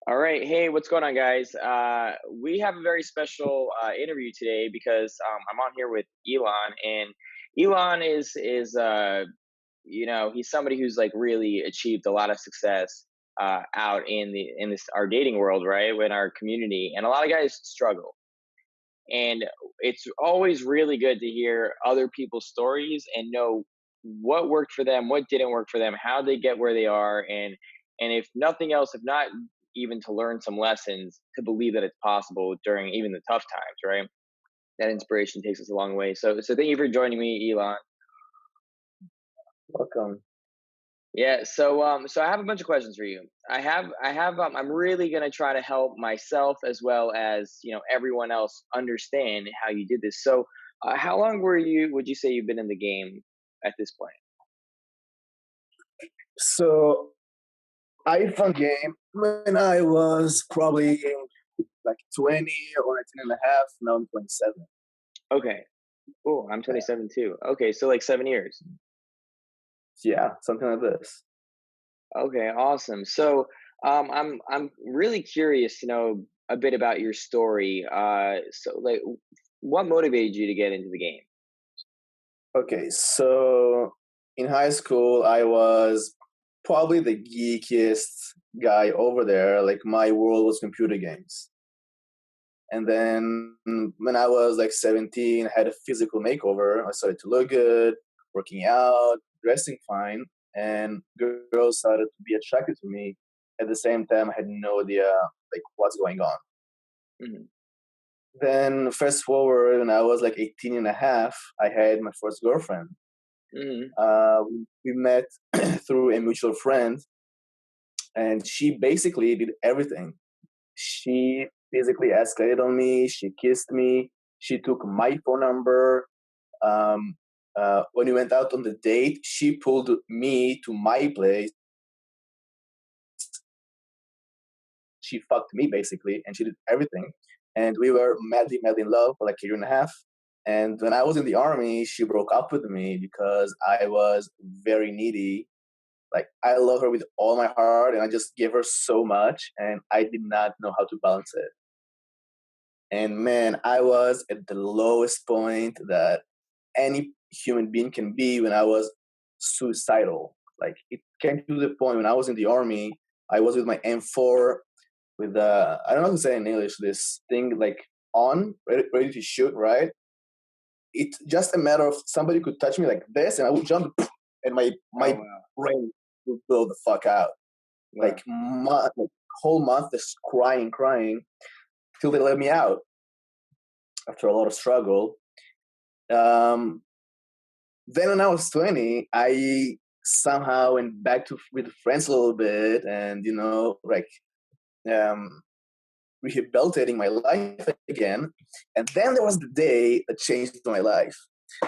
All right. Hey, what's going on, guys? We have a very special interview today because I'm on here with Elon, and Elon is he's somebody who's like really achieved a lot of success out in this our dating world, right? In our community, and a lot of guys struggle, and it's always really good to hear other people's stories and know what worked for them, what didn't work for them, how they get where they are, and if nothing else, if not even to learn some lessons, to believe that it's possible during even the tough times, right? That inspiration takes us a long way. So thank you for joining me, Elon. Welcome. Yeah, so I have a bunch of questions for you. I'm really gonna try to help myself as well as everyone else understand how you did this. So, how long would you say you've been in the game at this point? So I found game when I was probably like 20 or 19 and a half. Now I'm 27. Okay, cool. I'm Yeah, 27 too. Okay, so like 7 years. yeah, something like this. Okay, awesome. So, I'm really curious to know a bit about your story. What motivated you to get into the game? Okay, so in high school, I was probably the geekiest guy over there. Like my world was computer games. And then when I was like 17, I had a physical makeover. I started to look good, working out, dressing fine, and girls started to be attracted to me. At the same time, I had no idea like what's going on. Mhm. Then fast forward, when I was like 18 and a half, I had my first girlfriend. Mhm. We met through a mutual friend, and she basically did everything. She physically escalated on me. She kissed me. She took my phone number. When we went out on the date, she pulled me to my place. She fucked me basically, and she did everything. And we were madly, madly in love for like a year and a half. And when I was in the army, she broke up with me because I was very needy. Like I love her with all my heart, and I just gave her so much, and I did not know how to balance it. And man, I was at the lowest point that any human being can be when I was suicidal. Like it came to the point when I was in the army, I was with my M4 with I don't know how to say in English, this thing like on, ready to shoot, right? It's just a matter of somebody could touch me like this and I would jump and Oh my wow, brain would blow the fuck out. wow. Like whole month just crying, crying till they let me out after a lot of struggle. Um, then when I was 20, I somehow went back to with friends a little bit, and like um, rehabilitating my life again. And then there was the day that changed my life.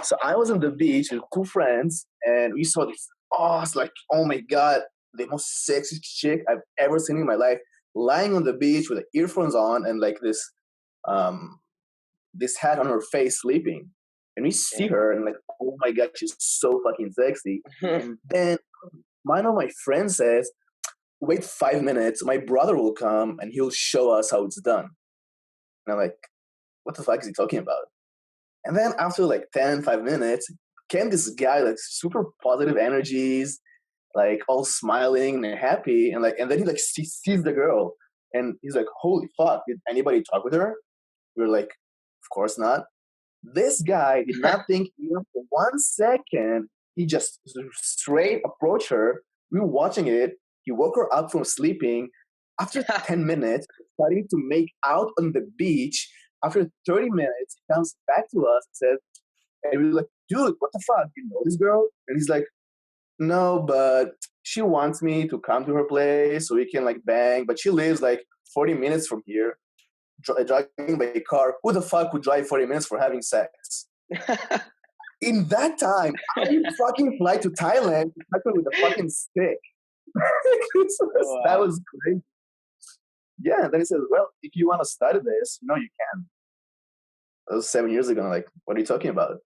So I was on the beach with two friends, and we saw this. Oh, it's like, oh my god, the most sexy chick I've ever seen in my life, lying on the beach with the earphones on and like um, this hat on her face, sleeping. And we see Damn. her, and like, oh my god, she's so fucking sexy. And then one of my friends says, wait 5 minutes, my brother will come and he'll show us how it's done. And I'm like, what the fuck is he talking about? And then after like 10, 5 minutes, came this guy, like super positive energies, like all smiling and happy. And then he like sees the girl and he's like, holy fuck, did anybody talk with her? We are like, of course not. This guy did not think even for 1 second. He just straight approached her. We were watching it. He woke her up from sleeping. After 10 minutes, starting to make out on the beach. After 30 minutes, he comes back to us and says, and we were like, dude, what the fuck? You know this girl? And he's like, no, but she wants me to come to her place so we can like bang. But she lives like 40 minutes from here, driving by car. Who the fuck would drive 40 minutes for having sex? In that time, I fucking fly to Thailand to touch her with a fucking stick. Oh That wow. was great. Yeah, and then he says, well, if you want to study this, you can. That was 7 years ago. I'm like, what are you talking about?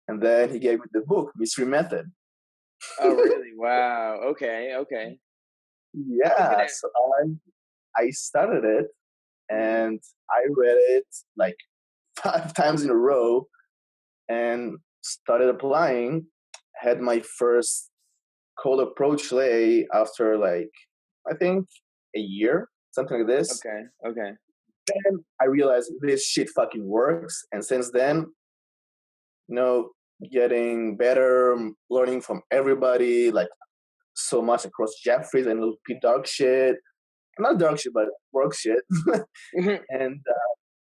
And then he gave me the book, Mystery Method. Oh really? Wow. Okay. Okay. I was Yeah, gonna. so I started it Mm-hmm. and I read it like 5 times in a row and started applying. Had my first cold approach lay after like I think a year, something like this. Okay. Okay. Then I realized this shit fucking works, and since then, you know, getting better, learning from everybody, like so much across Jeffries and little P dog shit, not dog shit, but work shit, and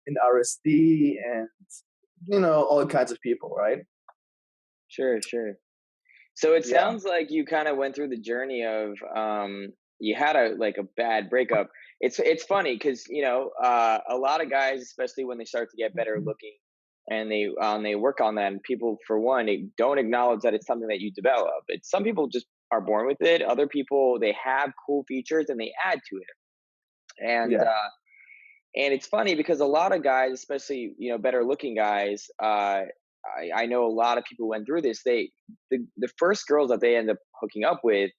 in RSD and all kinds of people, right? Sure. Sure. So it Yeah, sounds like you kind of went through the journey of you had a like a bad breakup. It's funny because a lot of guys, especially when they start to get better looking, and they work on that. And people, for one, they don't acknowledge that it's something that you develop. It's some people just are born with it. Other people they have cool features and they add to it. And yeah, uh, and it's funny because a lot of guys, especially better looking guys, I know a lot of people went through this. The first girls that they end up hooking up with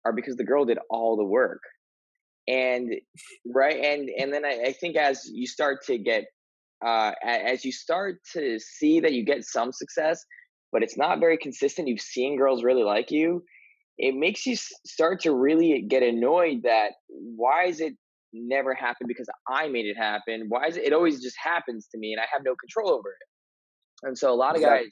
are because the girl did all the work, and right, and then I think as you start to get as you start to see that you get some success, but it's not very consistent. You've seen girls really like you, it makes you start to really get annoyed that why is it never happened because I made it happen? Why is it always just happens to me and I have no control over it? And so a lot of guys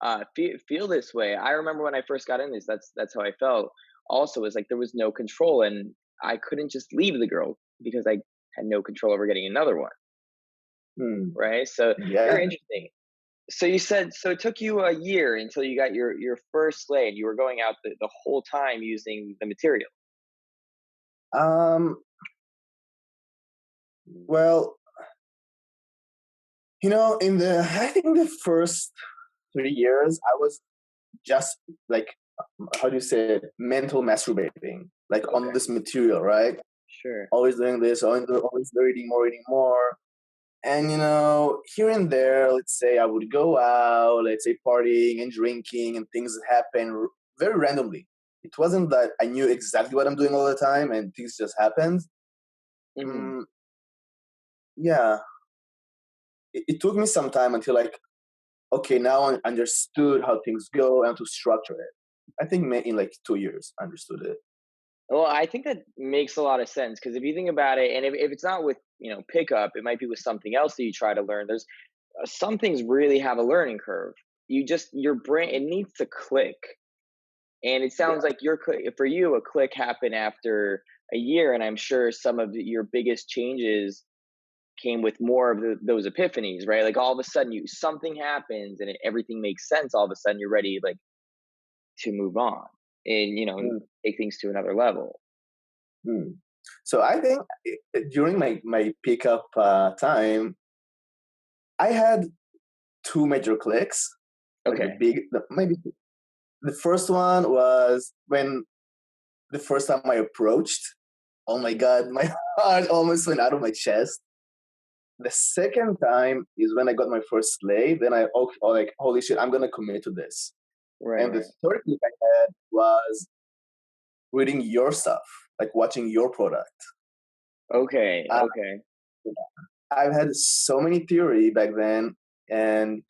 exactly. feel this way. I remember when I first got in this, that's how I felt. Also, is like there was no control and I couldn't just leave the girl because I had no control over getting another one. Hmm. Right. So Yeah. very interesting. So you said so it took you a year until you got your first slate. You were going out the whole time using the material. Um. Well, in the I think the first 3 years, I was just like, how do you say it? Mental masturbating, like on Okay. this material, right? Sure. Always doing this, always reading more. And here and there, let's say I would go out, let's say partying and drinking, and things happen very randomly. It wasn't that I knew exactly what I'm doing all the time, and things just happened. Mhm. Mm, yeah, it took me some time until like, okay, now I understood how things go and to structure it. I think in like 2 years, I understood it. Well, I think that makes a lot of sense because if you think about it, and if it's not with pickup, it might be with something else that you try to learn. There's some things really have a learning curve. Your brain it needs to click, and it sounds Yeah. like for you a click happened after a year, and I'm sure some of your biggest changes came with more of those epiphanies, right? Like all of a sudden, something happens and everything makes sense. All of a sudden, you're ready like to move on and Mm, take things to another level. mm. So I think during my pickup time, I had two major clicks. Like Okay. maybe the first one was when the first time I approached. Oh my god, my heart almost went out of my chest. The second time is when I got my first slay. Then like, holy shit, I'm gonna commit to this. Right, And the right. third click I had was reading your stuff, like watching your product. Okay, Uh, okay. I've had so many theory back then, and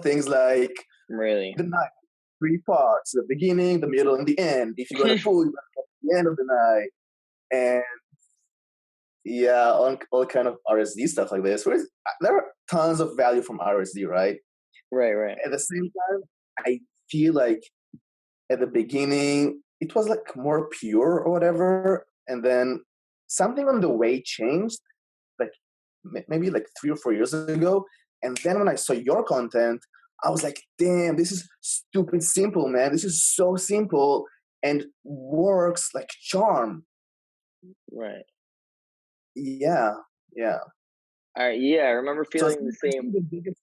things like Really? the night, three parts: the beginning, the middle, and the end. If you're gonna pull, you gotta get to the end of the night, and yeah, all kind of RSD stuff like this. There are tons of value from RSD, right? Right, right. At the same time, I feel like at the beginning it was like more pure or whatever, and then something on the way changed, like maybe like 3 or 4 years ago. And then when I saw your content, I was like, damn, this is stupid simple, man. This is so simple and works like charm. Right. Yeah, yeah. All right. Yeah, I remember So feeling the I think same. the biggest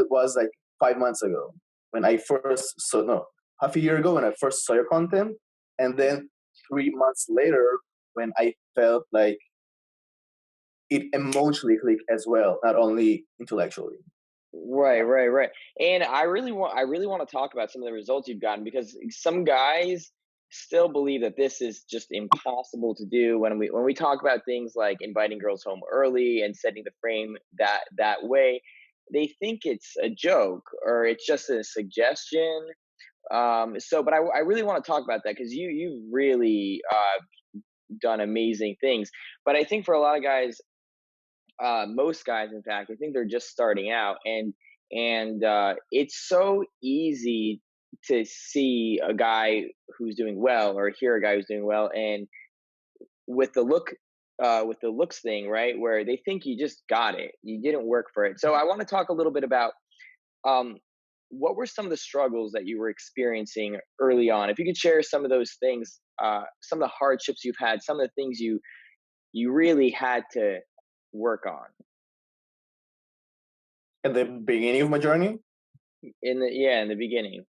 was like 5 months ago when I first saw, no, half a year ago when I first saw your content. And then 3 months later when I felt like it emotionally clicked as well, not only intellectually. Right, Yeah. right, right. And I really want to talk about some of the results you've gotten because some guys, still believe that this is just impossible to do when we talk about things like inviting girls home early and setting the frame that way. They think it's a joke or it's just a suggestion. But I really want to talk about that because you've really done amazing things. But I think for a lot of guys, most guys, in fact, I think they're just starting out, and it's so easy to see a guy who's doing well or hear a guy who's doing well, and with the with the looks thing, right, where they think you just got it, you didn't work for it. So I want to talk a little bit about um, what were some of the struggles that you were experiencing early on. If you could share some of those things, some of the hardships you've had, some of the things you really had to work on At the beginning of my journey. in the beginning.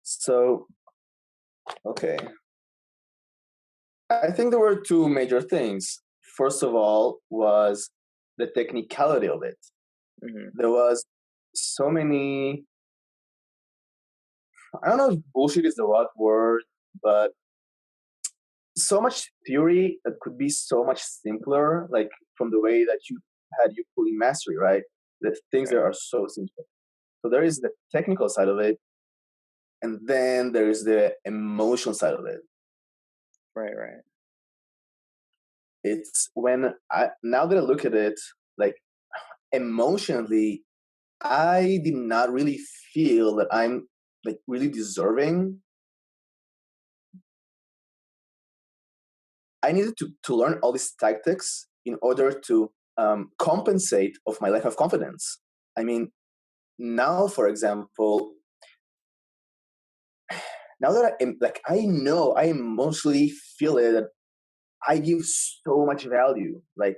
So, okay. I think there were two major things. First of all, was the technicality of it. Hmm. There was so many, I don't know if bullshit is the right word, but so much theory that could be so much simpler, like from the way that you fully mastery, right? The things that Right, are so simple. So there is the technical side of it, and then there is the emotional side of it. right, right, It's when I now that I look at it, like emotionally, I did not really feel that I'm like really deserving. I needed to learn all these tactics in order to compensate of my lack of confidence. I mean, now, for example, now that I am like, I know I emotionally feel it. I give so much value. Like,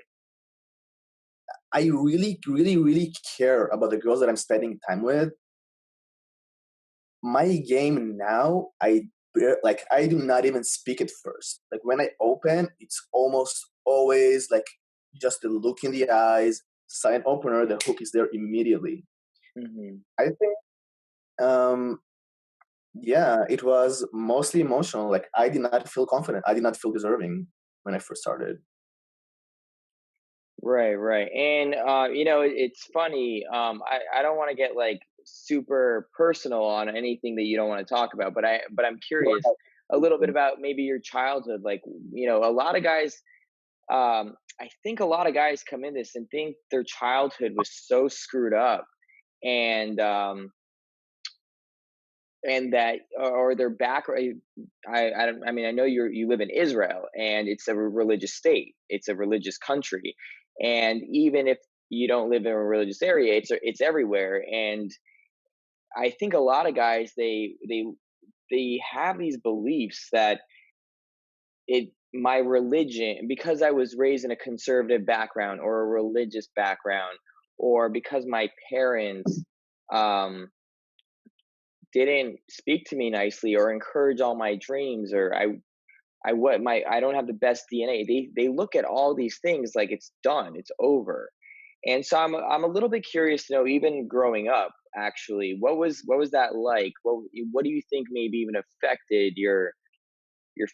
I really, really, really care about the girls that I'm spending time with. My game now, like I do not even speak at first. Like when I open, it's almost always like just the look in the eyes, sign opener, the hook is there immediately. hmm, I think, um, yeah, it was mostly emotional. Like I did not feel confident. I did not feel deserving when I first started. right, right. And it's funny. I don't want to get like super personal on anything that you don't want to talk about, but I'm curious a little bit about maybe your childhood. Like, a lot of guys. I think a lot of guys come in this and think their childhood was so screwed up, and that or their background. I mean, I know you live in Israel and it's a religious state, it's a religious country, and even if you don't live in a religious area, it's everywhere. And I think a lot of guys, they have these beliefs that it my religion, because I was raised in a conservative background or a religious background, or because my parents um didn't speak to me nicely or encourage all my dreams, or I don't have the best DNA. They look at all these things like it's done, it's over. And so I'm a little bit curious to know, even growing up, actually, what was that like? What do you think maybe even affected your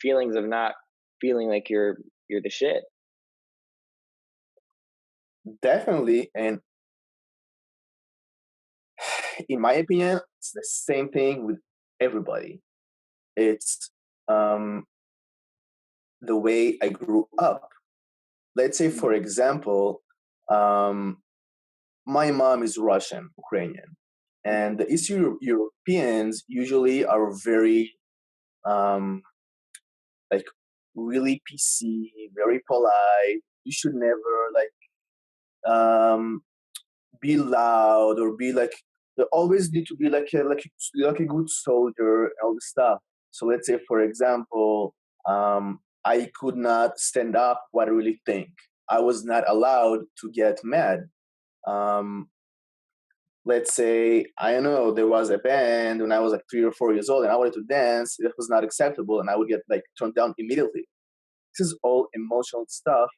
feelings of not feeling like you're the shit? Definitely, and in my opinion, it's the same thing with everybody. It's um, the way I grew up. Let's say, for Mhm. example, um, my mom is Russian, Ukrainian, and the Eastern Europeans usually are very um, like really PC, very polite. You should never um, be loud or be like. They always need to be like a good soldier and all this stuff. So let's say, for example, I could not stand up what I really think. I was not allowed to get mad. Um, let's say, I don't know, there was a band when I was like 3 or 4 years old and I wanted to dance, it was not acceptable and I would get like turned down immediately. This is all emotional stuff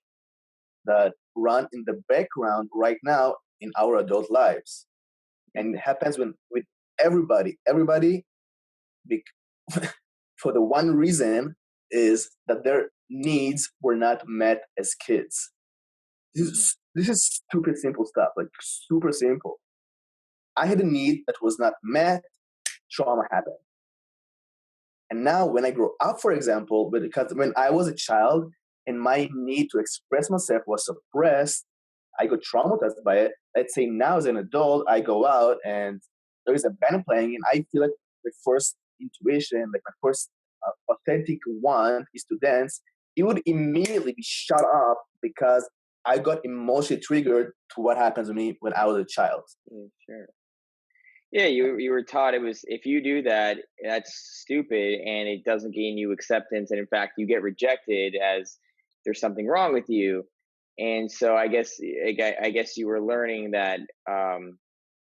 that run in the background right now in our adult lives. and it happens with everybody. Everybody, for the one reason is that their needs were not met as kids. This is stupid simple stuff, like super simple. I had a need that was not met, trauma happened. And now when I grow up, for example, because when I was a child and my need to express myself was suppressed, I got traumatized by it. Let's say now as an adult, I go out and there is a band playing and I feel like the first intuition, like my first authentic want is to dance. It would immediately be shut up because I got emotionally triggered to what happened to me when I was a child. Sure. Yeah, you were taught it was if you do that, that's stupid and it doesn't gain you acceptance, and in fact, you get rejected as there's something wrong with you. And so I guess you were learning that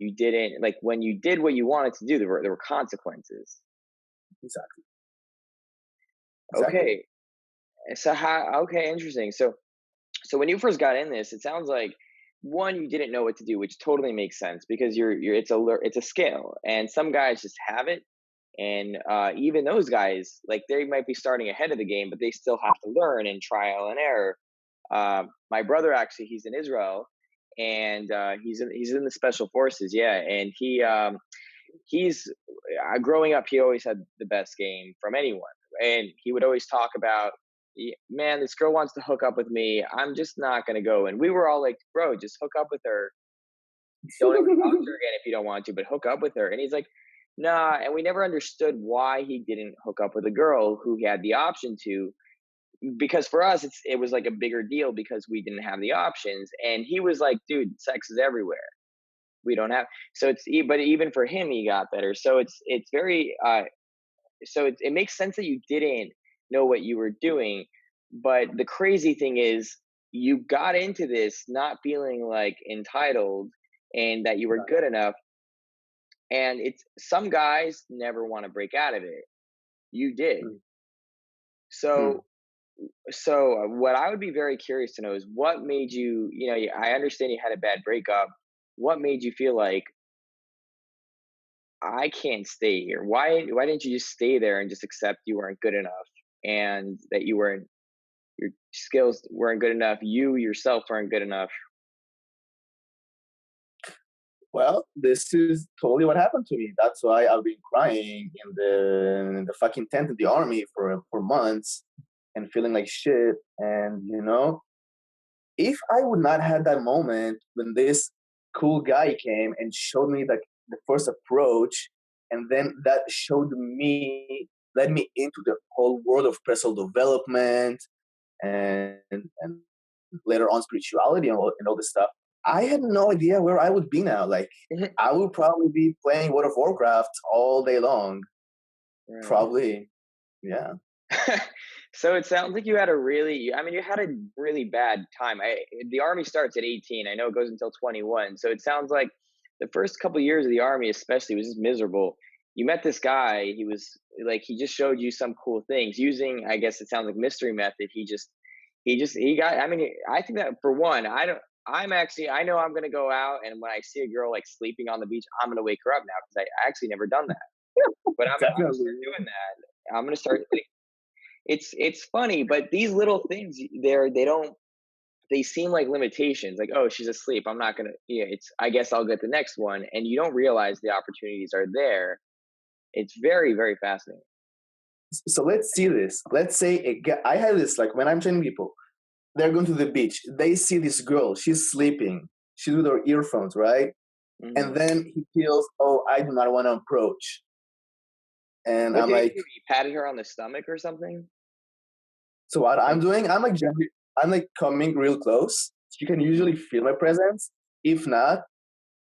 you didn't like when you did what you wanted to do. There were consequences. Exactly. Exactly. Okay, so how? Okay, interesting. So when you first got in this, it sounds like one you didn't know what to do, which totally makes sense because you're it's a scale, and some guys just have it, and even those guys like they might be starting ahead of the game, but they still have to learn and trial and error. My brother actually, he's in Israel, and he's in the special forces, yeah, and he's growing up, he always had the best game from anyone, and he would always talk about, Man, this girl wants to hook up with me. I'm just not gonna go." And we were all like, "Bro, just hook up with her. Don't ever talk to her again if you don't want to, but hook up with her." And he's like, "Nah." And we never understood why he didn't hook up with a girl who he had the option to, because for us, it was like a bigger deal because we didn't have the options. And he was like, "Dude, sex is everywhere. We don't have." So but even for him, he got better. So it's very so it makes sense that you didn't know what you were doing, but the crazy thing is you got into this not feeling like entitled and that you were good enough, and it's some guys never want to break out of it. You did. Hmm. So what I would be very curious to know is what made I understand you had a bad breakup. What made you feel like I can't stay here? Why didn't you just stay there and just accept you weren't good enough and that your skills weren't good enough, you yourself weren't good enough? Well, this is totally what happened to me. That's why I've been crying in the fucking tent in the army for months and feeling like shit. And if I would not have that moment when this cool guy came and showed me like the first approach, and then that showed me led me into the whole world of personal development and later on spirituality and all this stuff. I had no idea where I would be now. Like I would probably be playing World of Warcraft all day long. Right. Probably, yeah. So it sounds like you had a really bad time. The army starts at 18. I know it goes until 21. So it sounds like the first couple years of the army, especially, was just miserable. You met this guy. He was like, he just showed you some cool things using, I guess it sounds like mystery method. He got, I think that for one, I know I'm going to go out, and when I see a girl like sleeping on the beach, I'm going to wake her up now because I actually never done that. But I'm gonna start Definitely. doing that. I'm gonna start like, it's funny, but these little things, they seem like limitations. Like, oh, she's asleep. I'm not gonna. Yeah, it's. I guess I'll get the next one, and you don't realize the opportunities are there. It's very, very fascinating. So let's see this. Let's say I have this like when I'm training people, they're going to the beach. They see this girl. She's sleeping. She's with her earphones, right? And Hmm. then he feels, oh, I do not want to approach. And What I'm did he like, do? He patted her on the stomach or something? so what I'm Like, doing, I'm like coming real close. She can mhm. usually feel my presence. If not,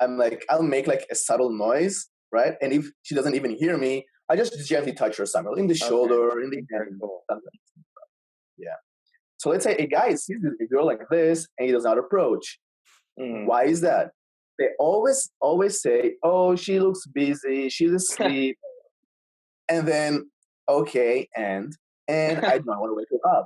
I'm like, I'll make like a subtle noise, right? And if she doesn't even hear me, I just gently touch her somewhere in the Okay, shoulder, in the very hand, cool. something. Yeah. So let's say a guy sees a girl like this and he does not approach. Hmm. Why is that? They always say, "Oh, she looks busy. She's asleep." And then, okay, and I don't want to wake her up.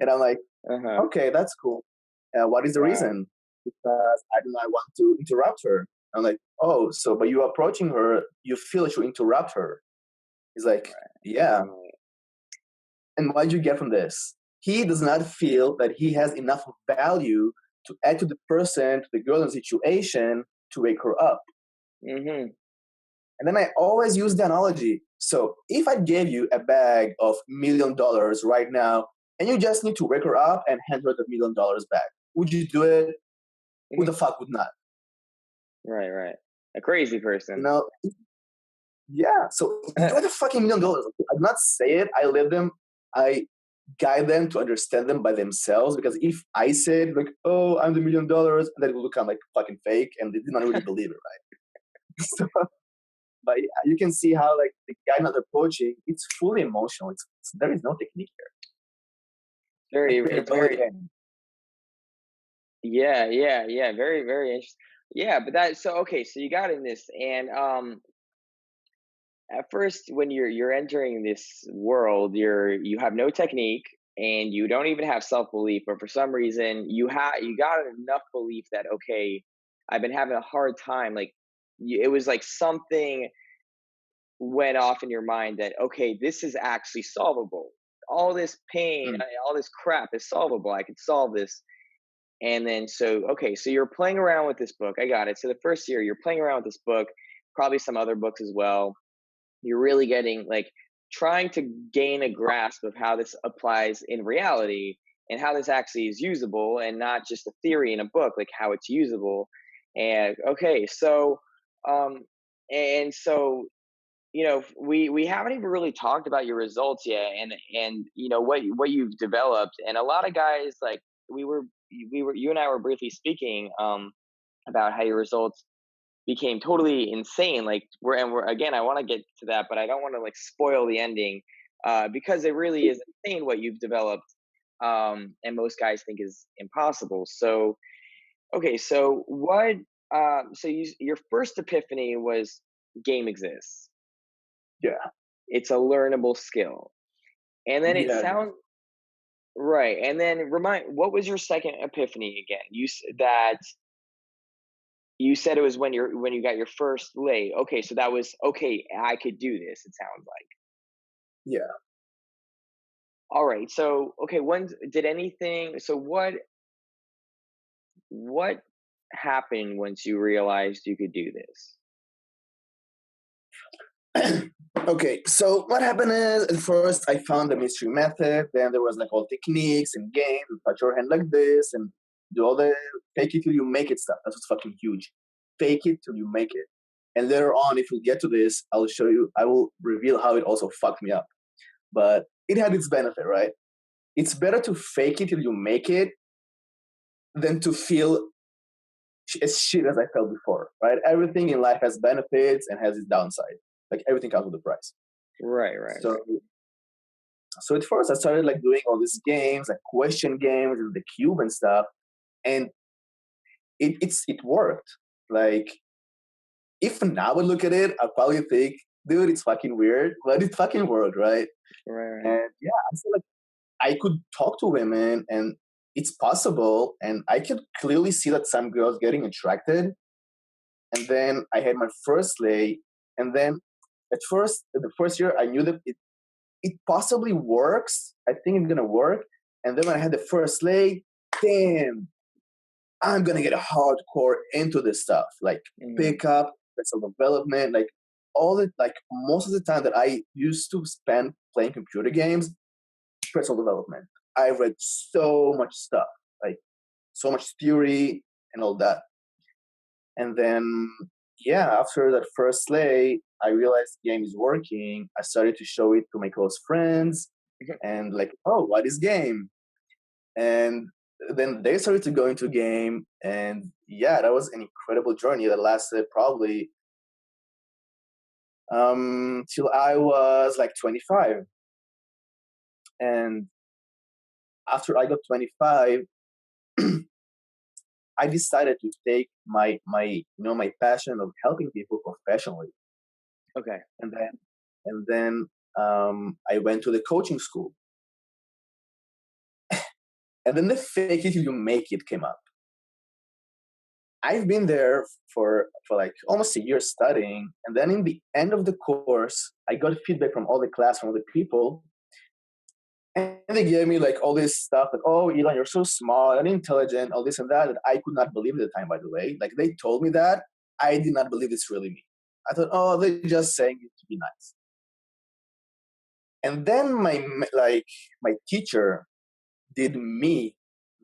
And I'm like, Uh-huh. okay, that's cool. What is the Wow. reason? Because I do not want to interrupt her. I'm like, oh, so by you approaching her, you feel that you interrupt her. He's like, yeah. Right. And what do you get from this? He does not feel that he has enough value to add to the person, to the girl in the situation, to wake her up. Mm-hmm. And then I always use the analogy. So if I gave you a bag of $1 million right now, and you just need to wake her up and hand her the $1 million back, would you do it? Who the fuck would not? Right, right. A crazy You person. know? Yeah. So enjoy the fucking $1 million. I do not say it. I live them. I guide them to understand them by themselves. Because if I said like, "Oh, I'm the $1 million," then it will become like fucking fake, and they did not really believe it, right? So, but yeah, you can see how like the guy not approaching. It's fully emotional. There is no technique here. Very, Like very. credibility. Yeah, yeah, yeah. Very, very interesting. Yeah, but that so okay. So you got in this, and at first when you're entering this world, you have no technique and you don't even have self belief, but for some reason you got enough belief that okay, I've been having a hard time. Like it was like something went off in your mind that okay, this is actually solvable. All this pain, Mm. all this crap is solvable. I could solve this. And then so okay, so you're playing around with this book. I got it. So the first year you're playing around with this book, probably some other books as well. You're really getting like trying to gain a grasp of how this applies in reality and how this actually is usable and not just a theory in a book, like how it's usable. And okay, so um and so we haven't even really talked about your results yet, and what you've developed. And a lot of guys, like we were you and I were briefly speaking about how your results became totally insane. Like we're again, I want to get to that, but I don't want to like spoil the ending because it really is insane what you've developed, and most guys think is impossible. So okay, so what so your first epiphany was game exists. Yeah. It's a learnable skill. And then it Yeah. sounds right. And then remind what was your second epiphany again? That you said it was when you got your first lay. Okay, so that was okay, I could do this, it sounds like. Yeah. All right. So, okay, when did anything so what happened once you realized you could do this? Okay, so what happened is at first I found the mystery method, then there was like all techniques and games, touch your hand like this and do all the fake it till you make it stuff. That's what's fucking huge. Fake it till you make it. And later on, if we get to this, I'll show you, I will reveal how it also fucked me up. But it had its benefit, right? It's better to fake it till you make it than to feel as shit as I felt before, right? Everything in life has benefits and has its downside. Like everything comes with a price. Right, right, So right. So at first I started like doing all these games, like question games and the cube and stuff, and it worked. Like if now I look at it, I probably think, dude, it's fucking weird, but it fucking worked, right? Right, right. And yeah, I feel like I could talk to women and it's possible, and I could clearly see that some girls getting attracted. And then I had my first lay, and then at first, the first year, I knew that it possibly works. I think it's gonna work. And then when I had the first lay, damn, I'm gonna get hardcore into this stuff, like Mhm. pickup, personal development, like all the like most of the time that I used to spend playing computer games, personal development. I read so much stuff, like so much theory and all that. And then yeah, after that first lay, I realized the game is working. I started to show it to my close friends and like, oh, what is game? And then they started to go into game, and yeah, that was an incredible journey that lasted probably till I was like 25. And after I got 25, I decided to take my passion of helping people professionally, Okay. and then I went to the coaching school, and then the fake it till you make it came up. I've been there for like almost a year studying, and then in the end of the course, I got feedback from all the class, from all the people, and they gave me like all this stuff, like, oh, Elon, you're so smart and intelligent, all this and that, that I could not believe at the time, by the way. Like they told me that, I did not believe it's really me. I thought, oh, they're just saying it to be nice. And then my teacher did me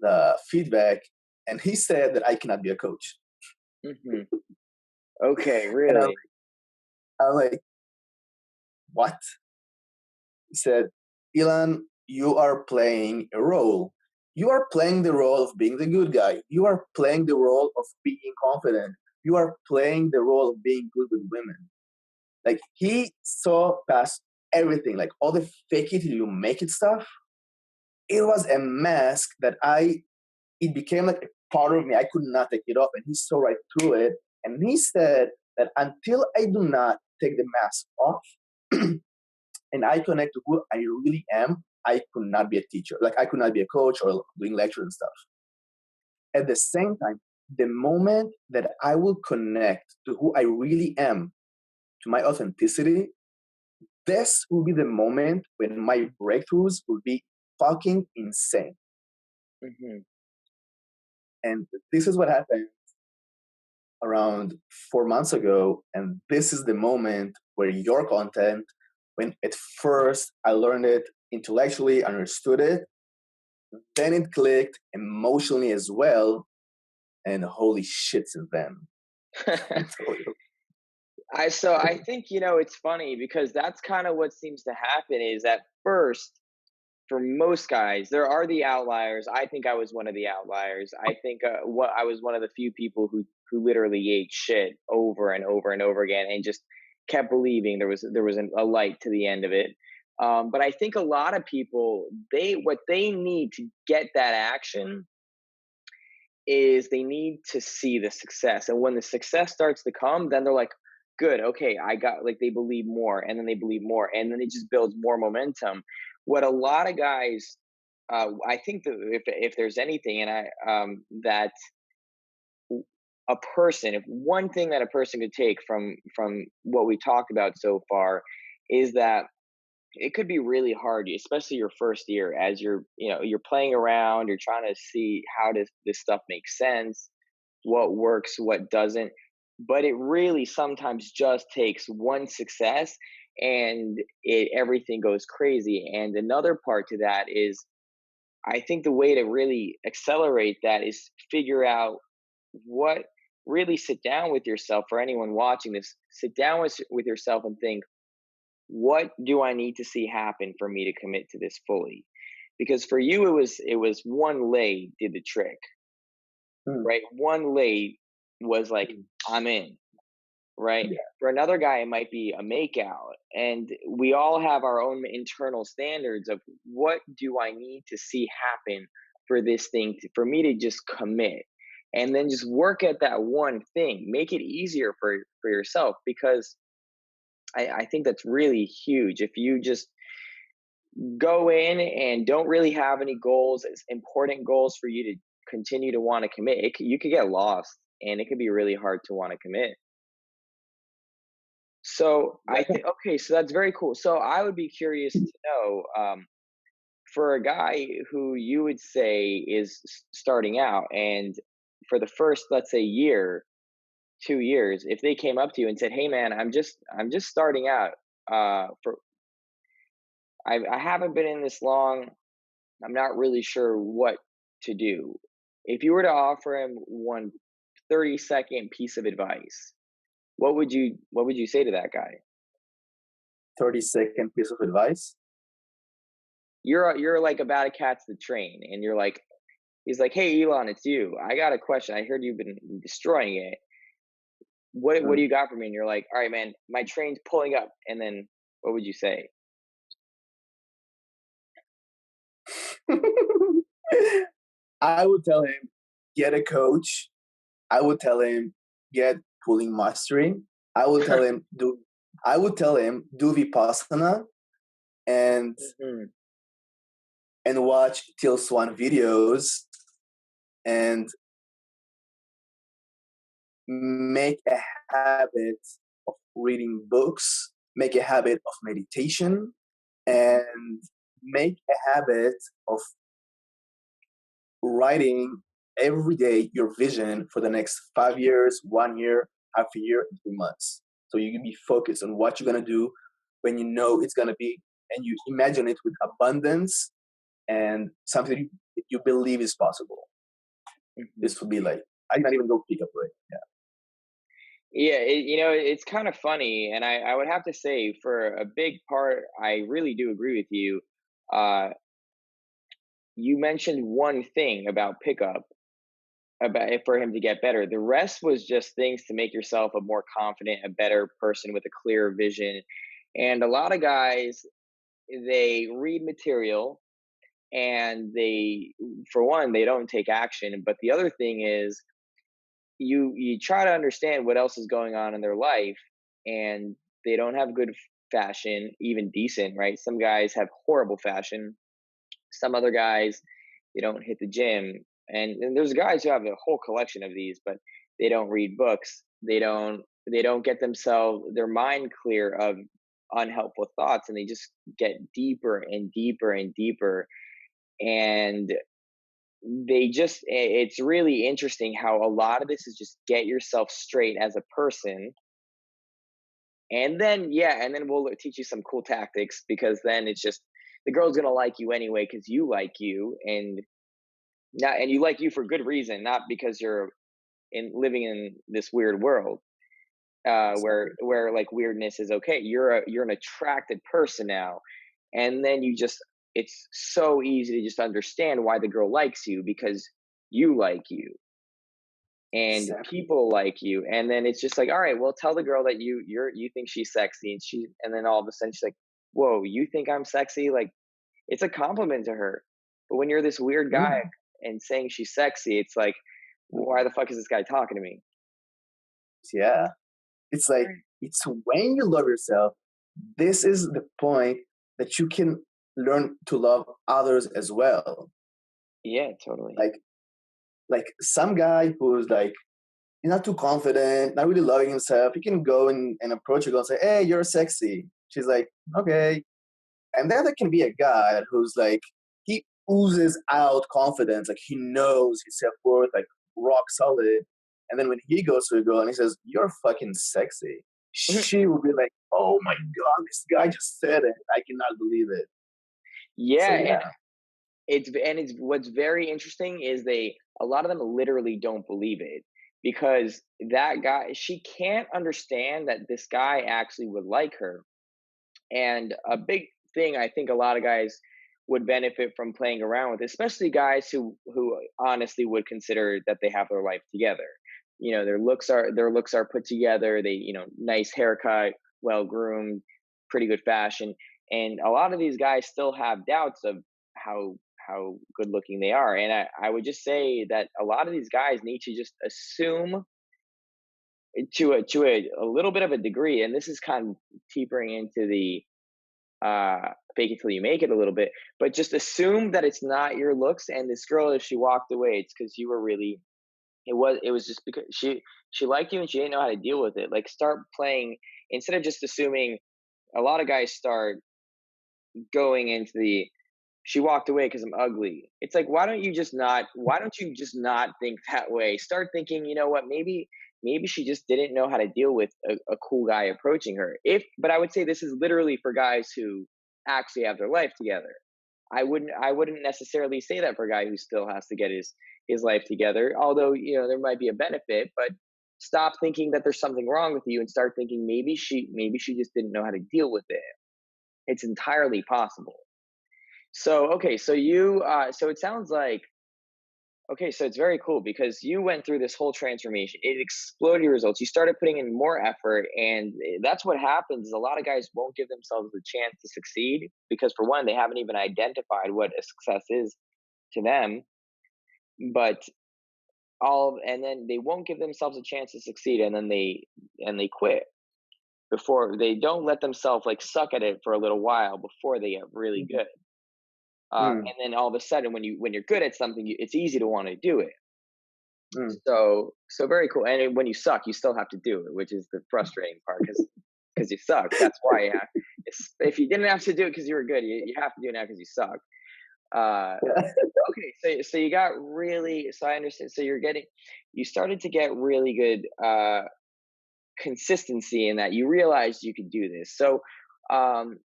the feedback, and he said that I cannot be a coach. Hmm. Okay, And really? I'm like, what? He said, Ilan, you are playing a role. You are playing the role of being the good guy. You are playing the role of being confident. You are playing the role of being good with women. Like he saw past everything, like all the fake it till you make it stuff. It was a mask that it became like a part of me. I could not take it off. And he saw right through it. And he said that until I do not take the mask off, and I connect to who I really am, I could not be a teacher. Like I could not be a coach or doing lectures and stuff. At the same time, the moment that I will connect to who I really am, to my authenticity, this will be the moment when my breakthroughs will be fucking insane. Hmm. And this is what happened around 4 months ago. And this is the moment where your content, when at first I learned it intellectually, understood it, then it clicked emotionally as well. And holy shit, since then. I think, it's funny because that's kind of what seems to happen is at first, for most guys, there are the outliers. I think I was one of the outliers. I think what I was one of the few people who literally ate shit over and over and over again and just kept believing there was a light to the end of it. But I think a lot of people, what they need to get that action is they need to see the success. And when the success starts to come, then they're like, good, okay, I got, like, they believe more, and then they believe more, and then it just builds more momentum. What a lot of guys, I think that if there's anything, and that a person, if one thing that a person could take from what we talked about so far, is that it could be really hard, especially your first year, as you're playing around, you're trying to see how does this stuff make sense, what works, what doesn't. But it really sometimes just takes one success and everything goes crazy. And another part to that is, I think the way to really accelerate that is figure out what really sit down with yourself. For anyone watching this, sit down with yourself and think, what do I need to see happen for me to commit to this fully? Because for you, it was one lay did the trick, Mm, right? One lay was like, mm, I'm in, right? yeah. For another guy, it might be a makeout. And we all have our own internal standards of what do I need to see happen for this thing, for me to just commit. And then just work at that one thing. Make it easier for yourself, because I think that's really huge. If you just go in and don't really have any goals, as important goals for you to continue to want to commit, you could get lost, and it could be really hard to want to commit. So I Yeah. think, okay, so that's very cool. So I would be curious to know, for a guy who you would say is starting out, and for the first, let's say, year, 2 years, if they came up to you and said, "Hey, man, I'm just starting out. For I haven't been in this long. I'm not really sure what to do." If you were to offer him one 30-second piece of advice, what would you say to that guy? 30-second piece of advice. You're like about to catch the train, and he's like, "Hey, Elon, it's you. I got a question. I heard you've been destroying it. What do Mm. you got for me?" And you're like, "All right, man, my train's pulling up." And then what would you say? I would tell him, get a coach. I would tell him, get pulling mastery. I would tell him do Vipassana and Mhm. watch Till Swan videos and make a habit of reading books, make a habit of meditation, and make a habit of writing every day your vision for the next 5 years, 1 year, half a year, and 3 months. So you can be focused on what you're gonna do when you know it's gonna be, and you imagine it with abundance and something you believe is possible. Mhm. This would be like I cannot even go pick up right. Yeah. Yeah, it's kind of funny, and I would have to say, for a big part, I really do agree with you. Uh, you mentioned one thing about pickup, about it for him to get better. The rest was just things to make yourself a more confident, a better person with a clearer vision. And a lot of guys, they read material, and for one, they don't take action. But the other thing is, you try to understand what else is going on in their life, and they don't have good fashion, even decent, right? Some guys have horrible fashion. Some other guys, they don't hit the gym, and there's guys who have a whole collection of these, but they don't read books. They don't get themselves their mind clear of unhelpful thoughts, and they just get deeper and deeper and deeper. And it's really interesting how a lot of this is just get yourself straight as a person. And then, yeah, and then we'll teach you some cool tactics, because then it's just the girl's gonna like you anyway because you like you, and you like you for good reason, not because you're in living in this weird world, where like weirdness is okay. You're an attracted person now, and then it's so easy to just understand why the girl likes you, because you like you and Exactly. people like you. And then it's just like, all right, well, tell the girl that you think she's sexy, and then all of a sudden she's like, whoa, you think I'm sexy? Like, it's a compliment to her. But when you're this weird guy Mm. and saying she's sexy, it's like, why the fuck is this guy talking to me? Yeah. It's like Right. it's when you love yourself, this is the point that you can learn to love others as well. Yeah, totally. Like some guy who's like he's not too confident, not really loving himself, he can go and approach a girl and say, "Hey, you're sexy." She's like, "Okay." And then there can be a guy who's like he oozes out confidence, like he knows his self worth, like rock solid. And then when he goes to a girl and he says, "You're fucking sexy," she will be like, "Oh my god, this guy just said it. I cannot believe it." So Yeah, yeah, it's what's very interesting is a lot of them literally don't believe it, because that guy, she can't understand that this guy actually would like her. And a big thing I think a lot of guys would benefit from playing around with, especially guys who honestly would consider that they have their life together. Their looks are put together. They, nice haircut, well groomed, pretty good fashion. And a lot of these guys still have doubts of how good looking they are. And I would just say that a lot of these guys need to just assume, to a little bit of a degree, and this is kind of teetering into the fake it till you make it a little bit, but just assume that it's not your looks. And this girl, if she walked away, it's because you were really, it was just because she liked you and she didn't know how to deal with it. Like, start playing, instead of just assuming. A lot of guys start going into the, she walked away because I'm ugly. It's like, why don't you just not think that way? Start thinking, you know what, maybe she just didn't know how to deal with a cool guy approaching her. But I would say this is literally for guys who actually have their life together. I wouldn't necessarily say that for a guy who still has to get his life together. Although, there might be a benefit, but stop thinking that there's something wrong with you and start thinking maybe she just didn't know how to deal with it. It's entirely possible. So, okay, so it sounds like, okay, so it's very cool because you went through this whole transformation. It exploded your results. You started putting in more effort, and that's what happens. Is a lot of guys won't give themselves the chance to succeed because, for one, they haven't even identified what a success is to them. But and then they won't give themselves a chance to succeed, and then they quit before they don't let themselves like suck at it for a little while before they get really mm, good. mm, And then all of a sudden, when you're good at something, it's easy to want to do it. Mm. So very cool. And when you suck, you still have to do it, which is the frustrating part because you suck. That's why you have. If you didn't have to do it because you were good, you have to do it now because you suck. Uh, Yeah. okay, so you got really. So I understand. So you started to get really good consistency in that you realized you could do this. So um,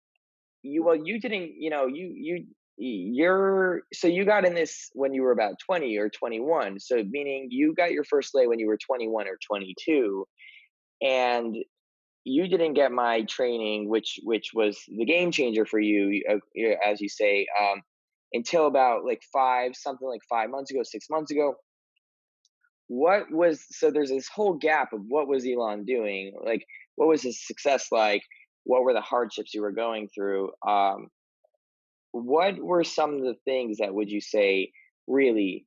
you didn't, so you got in this when you were about 20 or 21, so meaning you got your first lay when you were 21 or 22, and you didn't get my training, which was the game changer for you, as you say, until about like 5 months ago, 6 months ago. What was So there's this whole gap of what was Elon doing, like what was his success like, what were the hardships you were going through, what were some of the things that would you say really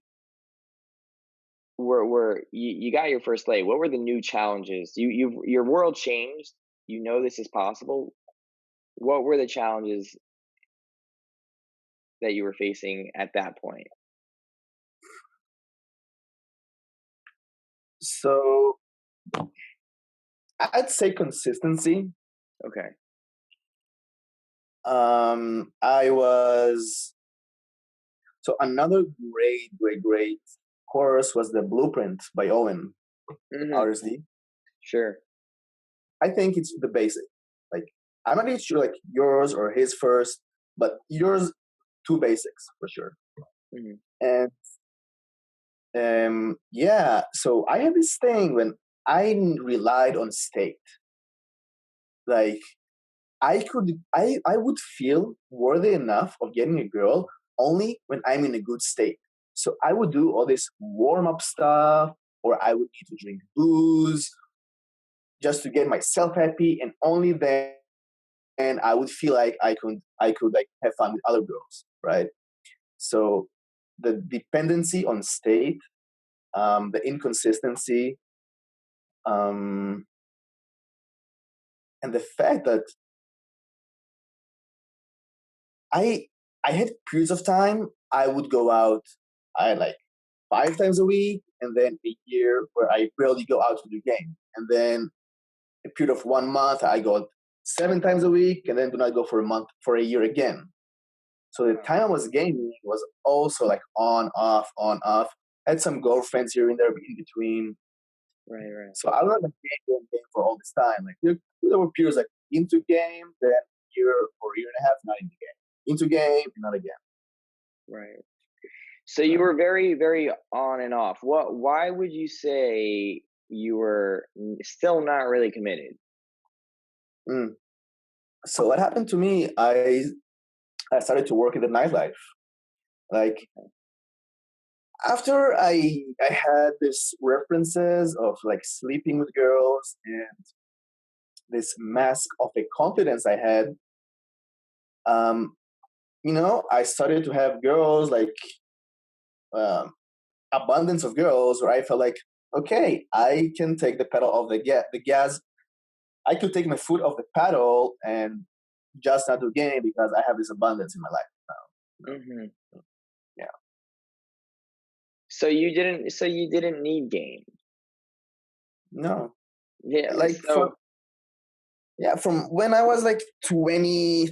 were you got your first lay? What were the new challenges? Your world changed. You know this is possible. What were the challenges that you were facing at that point? So I'd say consistency. Okay. I was so another great course was the Blueprint by Owen Hmm. RSD. Sure. I think it's the basic. Like I'm not even sure like yours or his first, but yours two basics for sure. Hmm. And yeah, so I had this thing when relied on state. Like I would feel worthy enough of getting a girl only when I'm in a good state. So I would do all this warm up stuff, or I would need to drink booze just to get myself happy, and only then I would feel like I could like have fun with other girls, right? So the dependency on state, the inconsistency, um, and the fact that I I had periods of time I would go out, I like 5 times a week, and then a year where I barely go out to the game, and then a period of 1 month I go 7 times a week, and then do not go for a month for a year again. So the Wow. time I was gaming was also like on off on off. I had some girlfriends here and there in between. Right. Right. So I was like game for all this time. Like there were periods like into game, then year or year and a half not into game, into game, not again. Right. So you No. were very, very on and off. Why would you say you were still not really committed? Mm. So what happened to me? I started to work in the nightlife. Like after I had these references of like sleeping with girls and this mask of a confidence I had, um, I started to have girls like um, abundance of girls where I felt like, okay, I can take the pedal off the gas. I could take my foot off the pedal and just not do game because I have this abundance in my life now. Hmm. Yeah. So you didn't need game. No. Yeah. Like from So Yeah, from when I was like 23,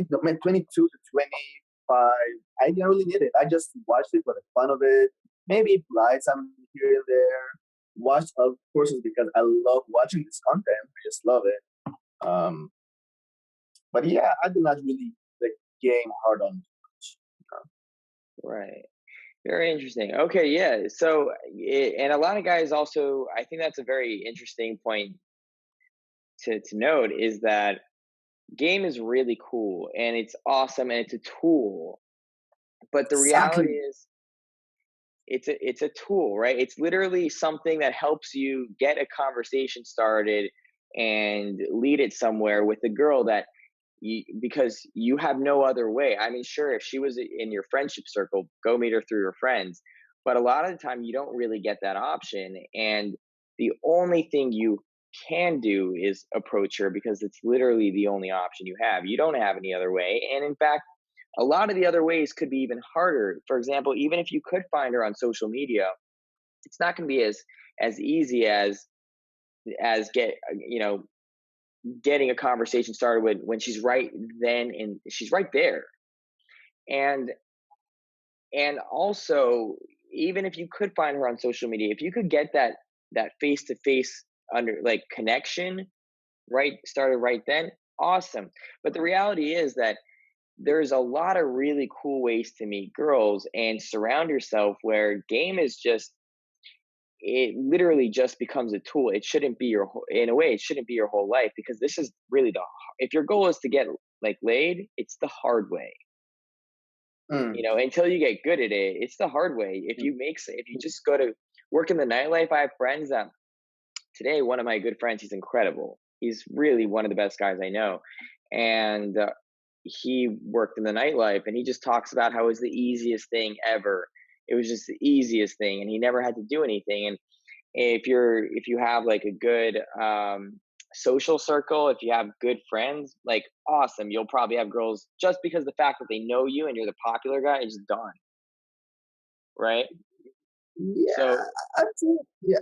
no, 22 to 25, I didn't really need it. I just watched it for the fun of it. Maybe applied some here and there. Watched other courses because I love watching this content. I just love it. Um, but yeah, I did not really like game hard on too much. right. Very interesting. Okay, yeah. So, and a lot of guys also, I think that's a very interesting point to note is that game is really cool and it's awesome and it's a tool. But the reality Exactly. is, it's a tool, right? It's literally something that helps you get a conversation started and lead it somewhere with a girl that because you have no other way. I mean, sure, if she was in your friendship circle, go meet her through your friends. But a lot of the time, you don't really get that option. And the only thing you can do is approach her because it's literally the only option you have. You don't have any other way. And in fact, a lot of the other ways could be even harder. For example, even if you could find her on social media, it's not going to be as easy as getting a conversation started when she's right then, and she's right there. And also, even if you could find her on social media, if you could get that face to face under like connection right started right then, awesome. But the reality is that there's a lot of really cool ways to meet girls, and surround yourself where game is just, it literally just becomes a tool. It shouldn't be your whole, in a way, it shouldn't be your whole life, because this is really if your goal is to get like laid, it's the hard way. Mm. Until you get good at it, it's the hard way. If you just go to work in the nightlife, I have friends that, today one of my good friends, he's incredible. He's really one of the best guys I know. And he worked in the nightlife, and he just talks about how it was the easiest thing ever. It was just the easiest thing, and he never had to do anything. And if you have like a good social circle, if you have good friends, like awesome, you'll probably have girls just because the fact that they know you and you're the popular guy is done, right? Yeah, So I think, yeah.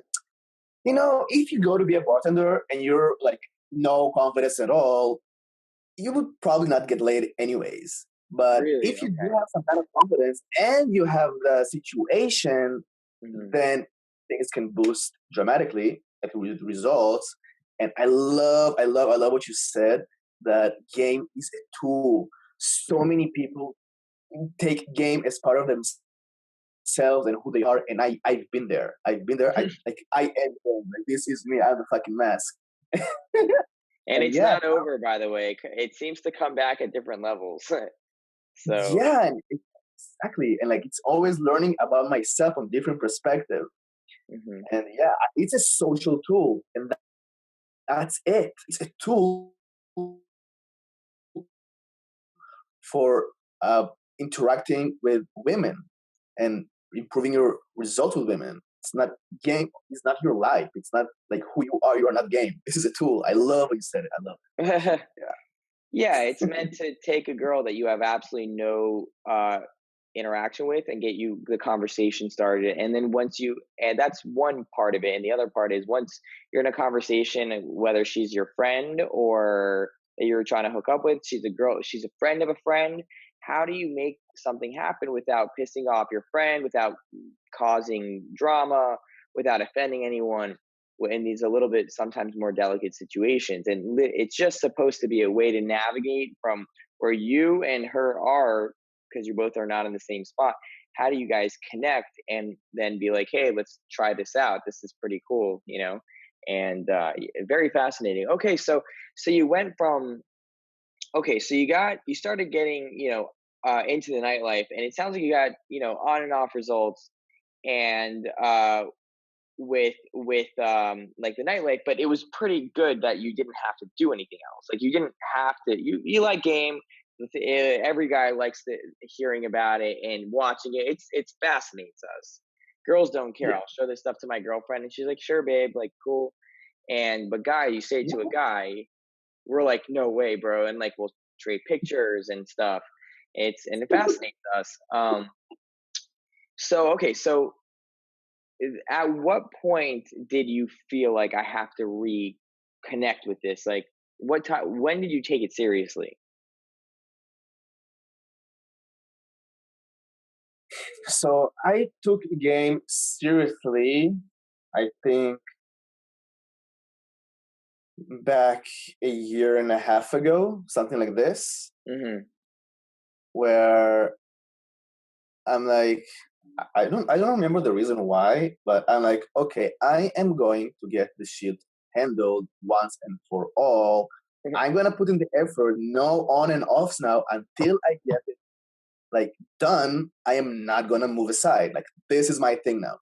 If you go to be a bartender and you're like no confidence at all, you would probably not get laid anyways. But really, if you do okay. have some kind of confidence and you have the situation, Hmm. then things can boost dramatically, like with results. And I love what you said, that game is a tool. So Hmm. many people take game as part of themselves and who they are, and I've been there. I've been there. I am them. Like, this is me. I'm the fucking mask. And And it's yeah, not over, by the way. It seems to come back at different levels. So, yeah, exactly. And like it's always learning about myself from different perspective. mhm. And yeah, it's a social tool, and that's it. It's a tool for uh, interacting with women and improving your results with women. It's not game. It's not your life. It's not like who you are. You are not game. This is a tool. I love what you said it. I love Yeah, it's meant to take a girl that you have absolutely no interaction with and get you the conversation started. And then and that's one part of it. And the other part is, once you're in a conversation, whether she's your friend or that you're trying to hook up with, she's a girl, she's a friend of a friend. How do you make something happen without pissing off your friend, without causing drama, without offending anyone? In these a little bit sometimes more delicate situations, and it's just supposed to be a way to navigate from where you and her are, because you both are not in the same spot. How do you guys connect and then be like, hey, let's try this out, this is pretty cool, and very fascinating. Okay, so you went from, okay, so you started getting, into the nightlife, and it sounds like you got, on and off results, and with like the nightlife, but it was pretty good that you didn't have to do anything else. Like you didn't have to. You like game. Every guy likes hearing about it and watching it. It's fascinates us. Girls don't care. it. I'll show this stuff to my girlfriend, and she's like, "Sure, babe, like cool." But guy, you say it Yeah. to a guy, we're like, "No way, bro!" And like we'll trade pictures and stuff. It fascinates us. So okay, so at what point did you feel like, I have to reconnect with this? Like, what time? When did you take it seriously? So I took the game seriously, I think, back a year and a half ago, something like this, Hmm. where I'm like, I don't remember the reason why, but I'm like, okay, I am going to get this shit handled once and for all. I'm gonna put in the effort, no on and offs now until I get it like done. I am not gonna move aside. Like this is my thing now.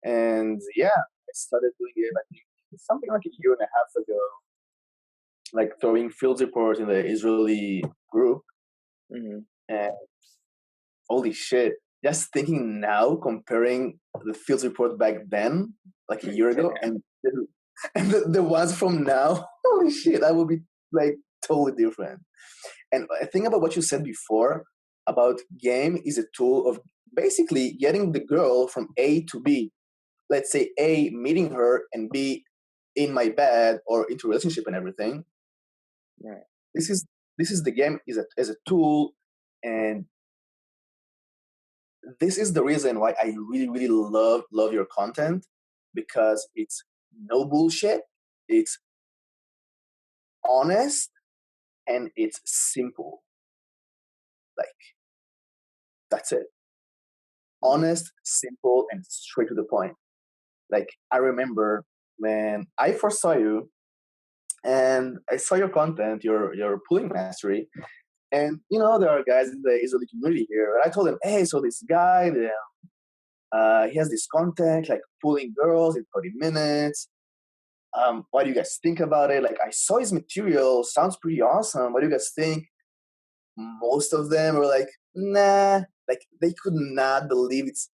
And yeah, I started doing it, I think, something like a year and a half ago, like throwing field reports in the Israeli group. Hmm. And holy shit, just thinking now, comparing the field report back then, like a year ago, and the ones from now, holy shit, that would be like totally different. And I think about what you said before about game is a tool of basically getting the girl from A to B. Let's say A, meeting her, and B, in my bed or into relationship and everything. Right. This is this is the game is as a tool, and this is the reason why I really really love your content, because it's no bullshit, it's honest, and it's simple. Like, that's it. Yeah. Honest, simple, and straight to the point. Like, I remember when I first saw you and I saw your content, your pulling mastery, and there are guys in the Israeli community here. And I told them, hey, so this guy, he has this content like pulling girls in 30 minutes. What do you guys think about it? Like, I saw his material, sounds pretty awesome. What do you guys think? Most of them were like, nah. Like, they could not believe it's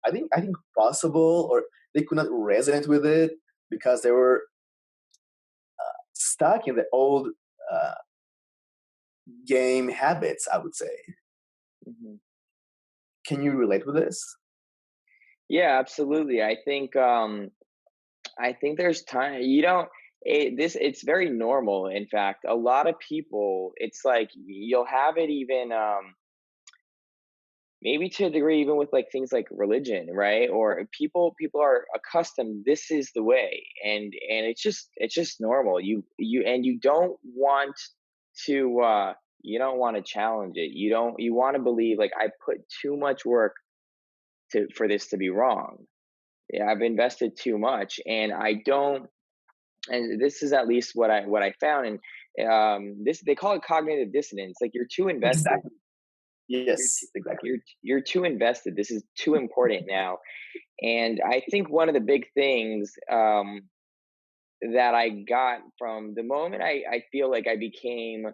I think possible, or they could not resonate with it because they were stuck in the old uh, game habits, I would say. Hmm. Can you relate with this? Yeah, absolutely. I think there's time. It's very normal. In fact, a lot of people, it's like you'll have it even maybe to a degree even with like things like religion, right? Or people are accustomed, this is the way, and it's just normal. You don't want to challenge it. You want to believe like I put too much work to for this to be wrong. Yeah, I've invested too much, and I don't. And this is at least what I found. And this, they call it cognitive dissonance. Like you're too invested. Exactly. You're Yes, too, exactly. you're too invested. This is too important now. And I think one of the big things that I got from the moment I feel like I became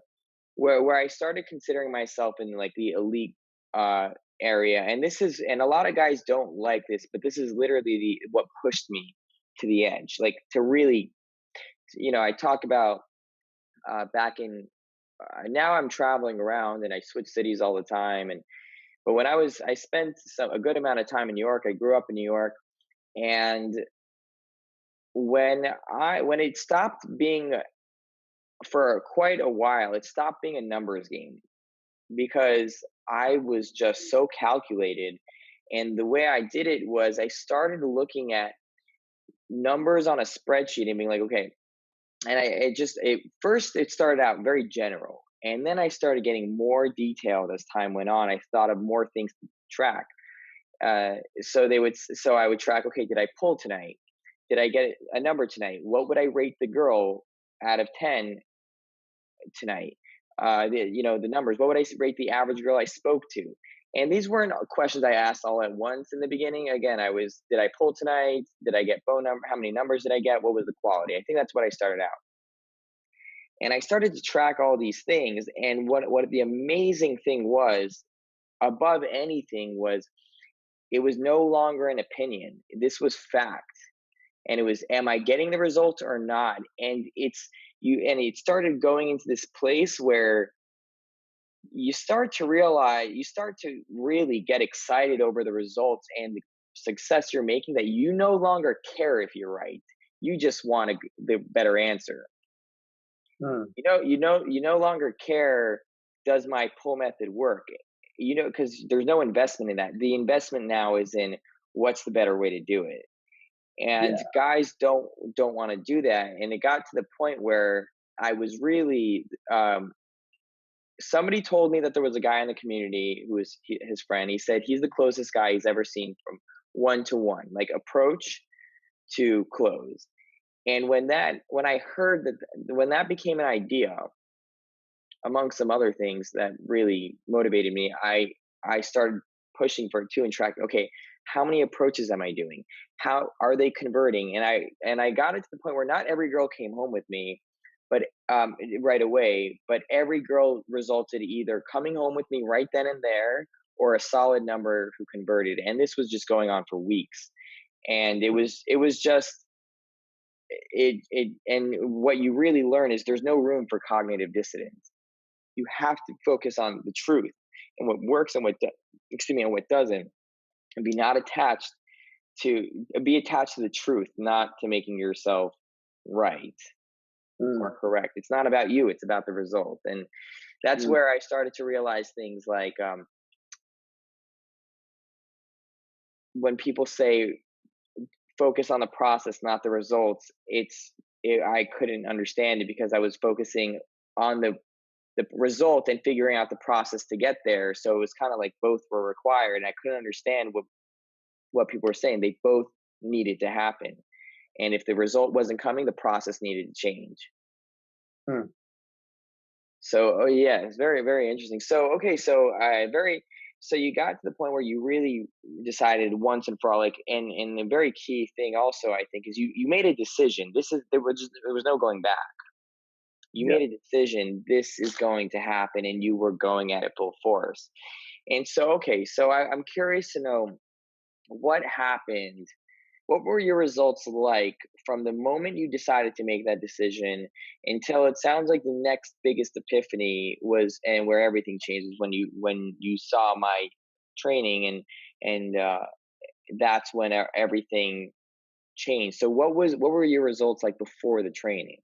where I started considering myself in like the elite uh, area. And this is, and a lot of guys don't like this, but this is literally the what pushed me to the edge, like to really, I talk about back in. Now I'm traveling around and I switch cities all the time. And but when I spent a good amount of time in New York. I grew up in New York, and when it stopped being, for quite a while, it stopped being a numbers game because I was just so calculated. And the way I did it was I started looking at numbers on a spreadsheet and being like, okay. And it first it started out very general, and then I started getting more detailed as time went on. I thought of more things to track. So I would track. Okay, did I pull tonight? Did I get a number tonight? What would I rate the girl out of 10 tonight? The numbers. What would I rate the average girl I spoke to? And these weren't questions I asked all at once in the beginning. Again, did I pull tonight? Did I get phone number? How many numbers did I get? What was the quality? I think that's what I started out. And I started to track all these things. And what the amazing thing was, above anything, was it was no longer an opinion. This was fact. And it was, am I getting the results or not? And it started going into this place where you start to really get excited over the results and the success you're making, that you no longer care if you're right. You just want the better answer. Hmm. You no longer care, does my pull method work? Because there's no investment in that. The investment now is in what's the better way to do it. And Yeah. guys don't want to do that. And it got to the point where I was really somebody told me that there was a guy in the community who was his friend. He said he's the closest guy he's ever seen from one to one, like approach to close. And when I heard that, when that became an idea, among some other things that really motivated me, I started pushing for it too, and track, okay, how many approaches am I doing? How are they converting? And I got it to the point where not every girl came home with me, but right away, but every girl resulted either coming home with me right then and there, or a solid number who converted. And this was just going on for weeks. And it was just it and what you really learn is there's no room for cognitive dissonance. You have to focus on the truth and what works and excuse me, and what doesn't, and to be attached to the truth, not to making yourself right Mm, or correct. It's not about you; it's about the result. And that's mm, where I started to realize things like when people say focus on the process, not the results. I couldn't understand it because I was focusing on the result and figuring out the process to get there. So it was kind of like both were required. And I couldn't understand what people were saying. They both needed to happen. And if the result wasn't coming, the process needed to change. mm. So, oh yeah, it's very, very interesting. So, okay, so so you got to the point where you really decided once and for all, like, and the very key thing also, I think, is you made a decision. There was no going back. You Yeah. made a decision. This is going to happen, and you were going at it full force. And so, okay, so I'm curious to know what happened. What were your results like from the moment you decided to make that decision until it sounds like the next biggest epiphany was, and where everything changes when you saw my training and that's when everything changed. So what were your results like before the training?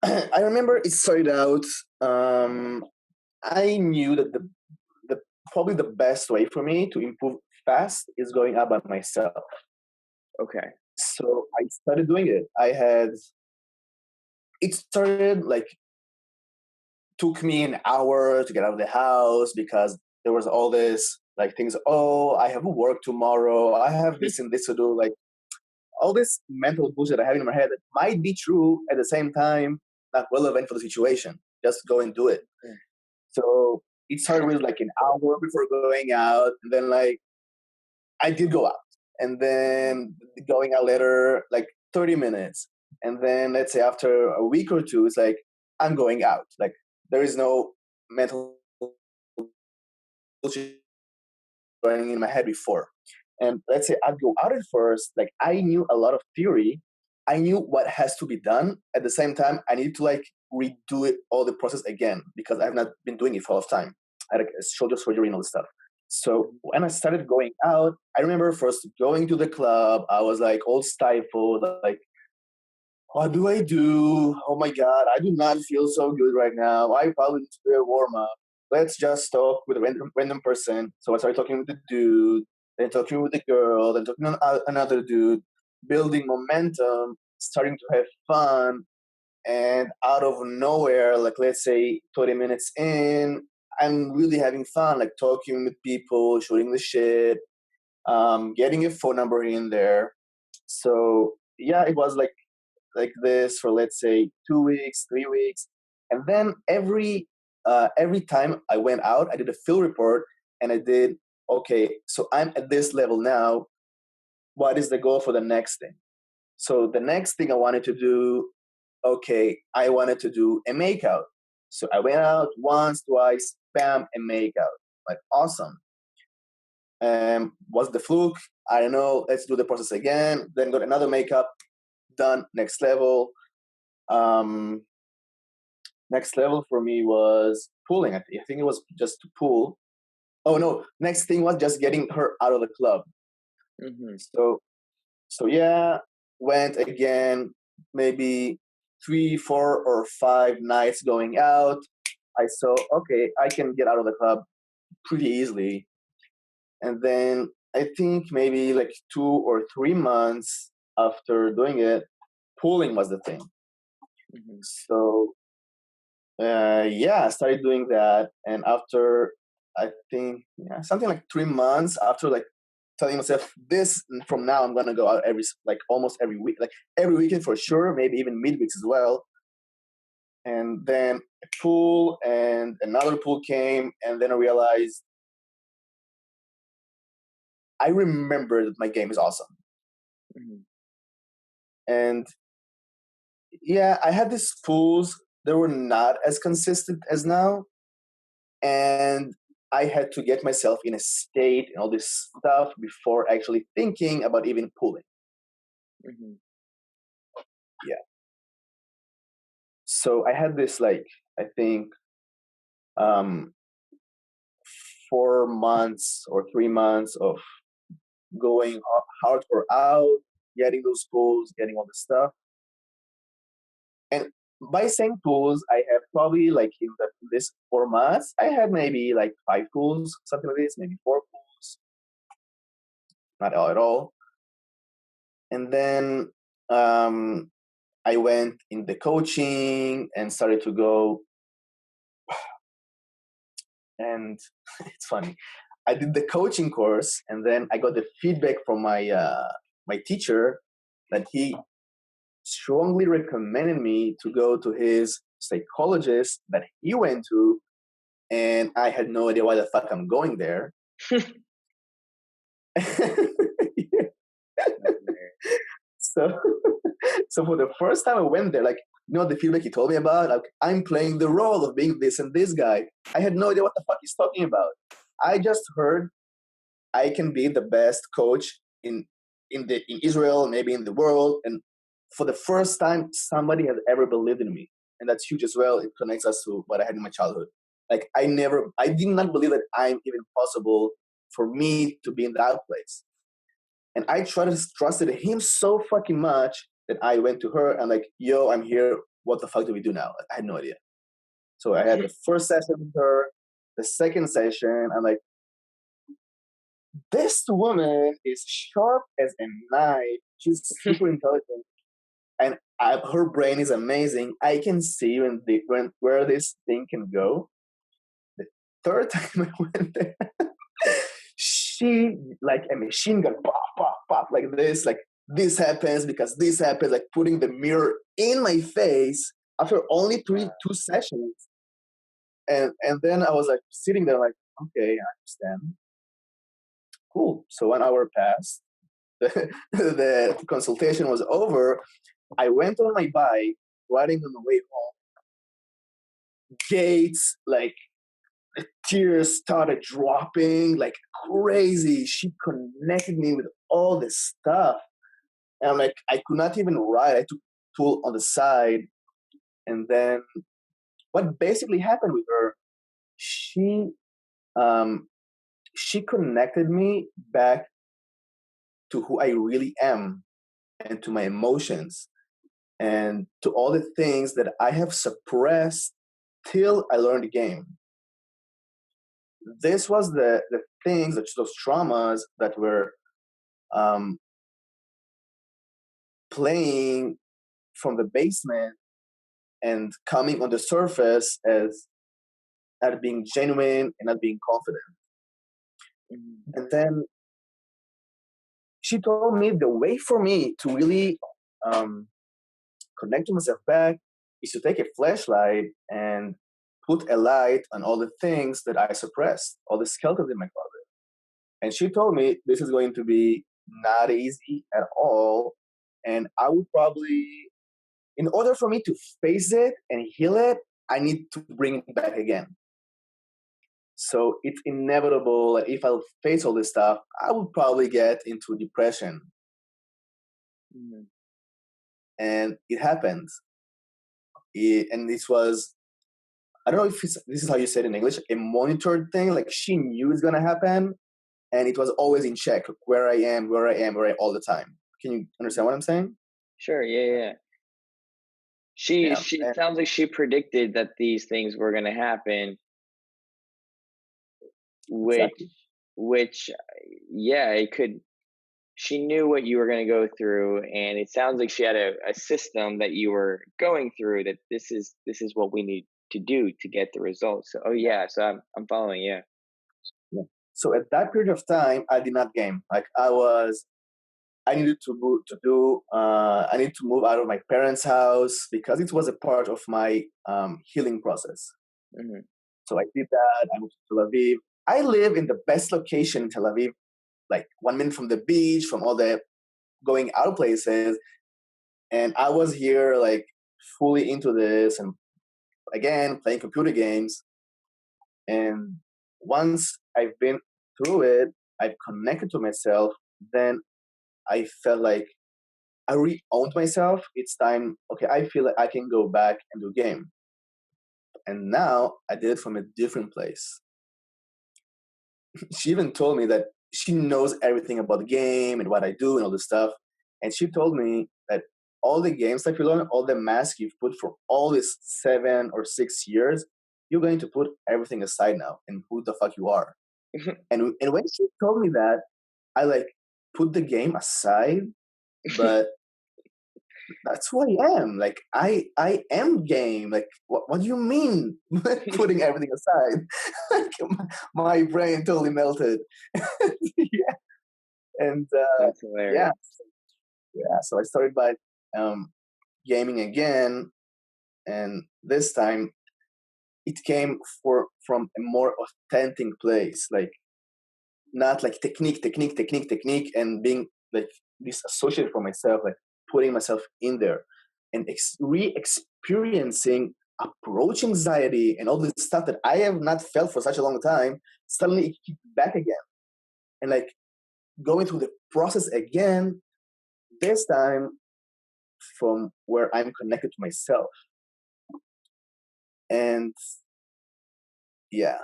I remember it started out. Um, I knew that the probably the best way for me to improve fast is going out by myself. Okay. So I started doing it. I had it started like took me an hour to get out of the house because there was all this like things. Oh, I have work tomorrow. I have this and this to do. Like all this mental bullshit I have in my head that might be true at the same time, not relevant for the situation. Just go and do it. So it started with like an hour before going out, and then like I did go out, and then going out later like 30 minutes, and then let's say after a week or two, it's like I'm going out. Like there is no mental bullshit running in my head before. And let's say I'd go out at first, like I knew a lot of theory. I knew what has to be done. At the same time, I need to like redo it all the process again because I've not been doing it for a lot of time. I had like a shoulder surgery and all this stuff. So when I started going out, I remember first going to the club. I was like all stifled, like, what do I do? Oh my God, I do not feel so good right now. I probably need to do a warm up. Let's just talk with a random person. So I started talking with the dude, then talking with the girl, then talking to another dude, building momentum, starting to have fun. And out of nowhere, like let's say 30 minutes in, I'm really having fun, like talking with people, shooting the shit, getting a phone number in there. So yeah, it was like this for let's say 2 weeks, 3 weeks, and then every time I went out, I did a field report and I did okay. So I'm at this level now. What is the goal for the next thing? So the next thing I wanted to do, okay, I wanted to do a makeout. So I went out once, twice, bam, a makeout. Like awesome. Was the fluke? I don't know. Let's do the process again. Then got another makeup done. Next level. Um, Next level for me was pulling. I think it was just to pull. Oh no! Next thing was just getting her out of the club. Hmm. So yeah, went again. Maybe 3, 4, or 5 nights going out. I saw okay, I can get out of the club pretty easily. And then I think maybe like 2 or 3 months after doing it, pulling was the thing. Hmm. So yeah, I started doing that, and after I think yeah, something like 3 months after like telling myself this from now I'm gonna go out like almost every week, like every weekend for sure, maybe even midweeks as well. And then a pool and another pool came, and then I realized I remember that my game is awesome. Hmm. And yeah, I had these pools that were not as consistent as now, and I had to get myself in a state and all this stuff before actually thinking about even pulling. Hmm. Yeah. So I had this like I think, um, 4 months or 3 months of going hardcore out, getting those tools, getting all the stuff. And by saying tools, I have probably like this 4 months, I had maybe like 5 tools, something like this, maybe 4 tools, not all at all. And then I went in the coaching and started to go. And it's funny. I did the coaching course, and then I got the feedback from my teacher that he strongly recommended me to go to his psychologist that he went to, and I had no idea why the fuck I'm going there. So, so for the first time I went there, like, the feedback he told me about, like, I'm playing the role of being this and this guy. I had no idea what the fuck he's talking about. I just heard I can be the best coach in Israel, maybe in the world, and for the first time, somebody has ever believed in me, and that's huge as well. It connects us to what I had in my childhood. Like I did not believe that I'm even possible for me to be in that place, and I trusted him so fucking much that I went to her and like, yo, I'm here. What the fuck do we do now? I had no idea. So I had the first session with her, the second session. I'm like, this woman is sharp as a knife. She's super intelligent, and her brain is amazing. I can see where this thing can go. The third time I went there, she like a machine gun, pop, pop, pop, like this. Like this happens because this happens. Like putting the mirror in my face after only two sessions, and then I was like sitting there, like, okay, I understand. Cool. So 1 hour passed. The consultation was over. I went on my bike, riding on the way home. Gates, like, tears started dropping like crazy. She connected me with all this stuff. And I'm like, I could not even ride. I took tool on the side. And then what basically happened with her, um, she connected me back to who I really am and to my emotions and to all the things that I have suppressed till I learned the game. This was the things, those traumas that were playing from the basement and coming on the surface as not being genuine and not being confident. Mm-hmm. And then she told me the way for me to really connect to myself back is to take a flashlight and put a light on all the things that I suppressed, all the skeletons in my closet. And she told me this is going to be not easy at all. And I would probably, in order for me to face it and heal it, I need to bring it back again. So it's inevitable that if I'll face all this stuff, I would probably get into depression. Mm-hmm. And it happened. And this was, I don't know if this is how you said it in English, a monitored thing. Like she knew it's going to happen. And it was always in check, where I am all the time. Can you understand what I'm saying? Sure. Yeah. She sounds like she predicted that these things were going to happen, which, yeah, it could. She knew what you were going to go through, and it sounds like she had a system that you were going through. That this is what we need to do to get the results. So, so I'm following. Yeah. So at that period of time, I did not game. Like I needed to I need to move out of my parents' house because it was a part of my healing process. Mm-hmm. So I did that. I moved to Tel Aviv. I live in the best location in Tel Aviv, like 1 minute from the beach, from all the going out places. And I was here like fully into this and again, playing computer games. And once I've been through it, I've connected to myself, then I felt like I re-owned myself. It's time. Okay, I feel like I can go back and do game. And now I did it from a different place. She even told me that she knows everything about the game and what I do and all this stuff. And she told me that all the games that you learn, all the mask you've put for all these 7 or 6 years, you're going to put everything aside now and who the fuck you are. And when she told me that, I like put the game aside, but that's who I am. Like I am game. Like what do you mean putting everything aside? Like, my brain totally melted. Yeah, and That's yeah, hilarious. yeah. So I started by um, gaming again, and this time it came from a more authentic place. Like not like technique, and being like disassociated from myself, like putting myself in there and re-experiencing approach anxiety and all this stuff that I have not felt for such a long time. Suddenly it kicked back again, and like going through the process again. This time from where I'm connected to myself, and yeah.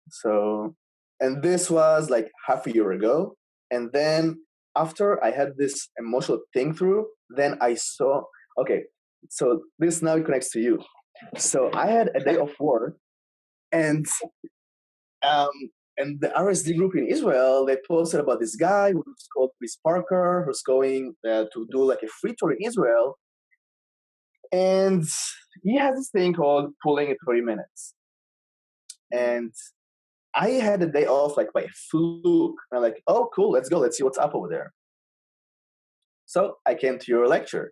So, and this was like half a year ago. And then after I had this emotional thing through, then I saw, okay, so this now connects to you. So I had a day of work, and um, and the RSD group in Israel, they posted about this guy who's called Chris Parker, who's going to do like a free tour in Israel. And he has this thing called pulling in 30 minutes. And I had a day off like by a fluke. And I'm like, oh, cool, let's go. Let's see what's up over there. So I came to your lecture,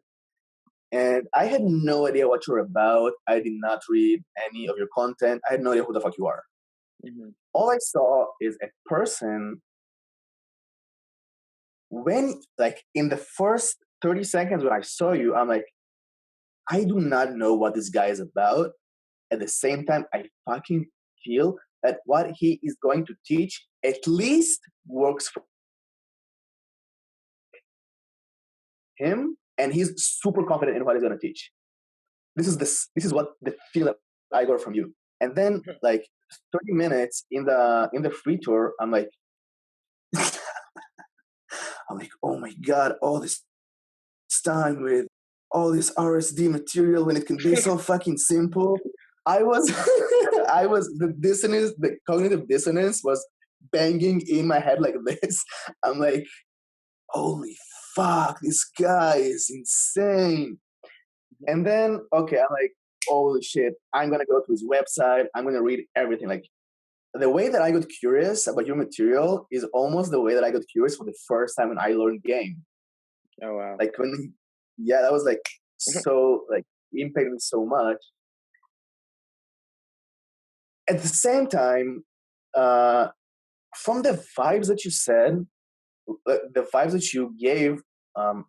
and I had no idea what you're about. I did not read any of your content. I had no idea who the fuck you are. Mm-hmm. All I saw is a person when, like, in the first 30 seconds when I saw you, I'm like, I do not know what this guy is about. At the same time, I fucking feel that what he is going to teach at least works for him, and he's super confident in what he's going to teach. This is what the feeling I got from you. And then like 30 minutes in the free tour, I'm like, oh my god, all this time with all this RSD material when it can be so fucking simple. I was the cognitive dissonance was banging in my head like this. I'm like, holy fuck, this guy is insane. And then, okay, I'm like, holy shit, I'm going to go to his website. I'm going to read everything. Like, the way that I got curious about your material is almost the way that I got curious for the first time when I learned game. Oh, wow. Like, yeah, that was like so, like, impacted me so much. At the same time, from the vibes that you said, the vibes that you gave,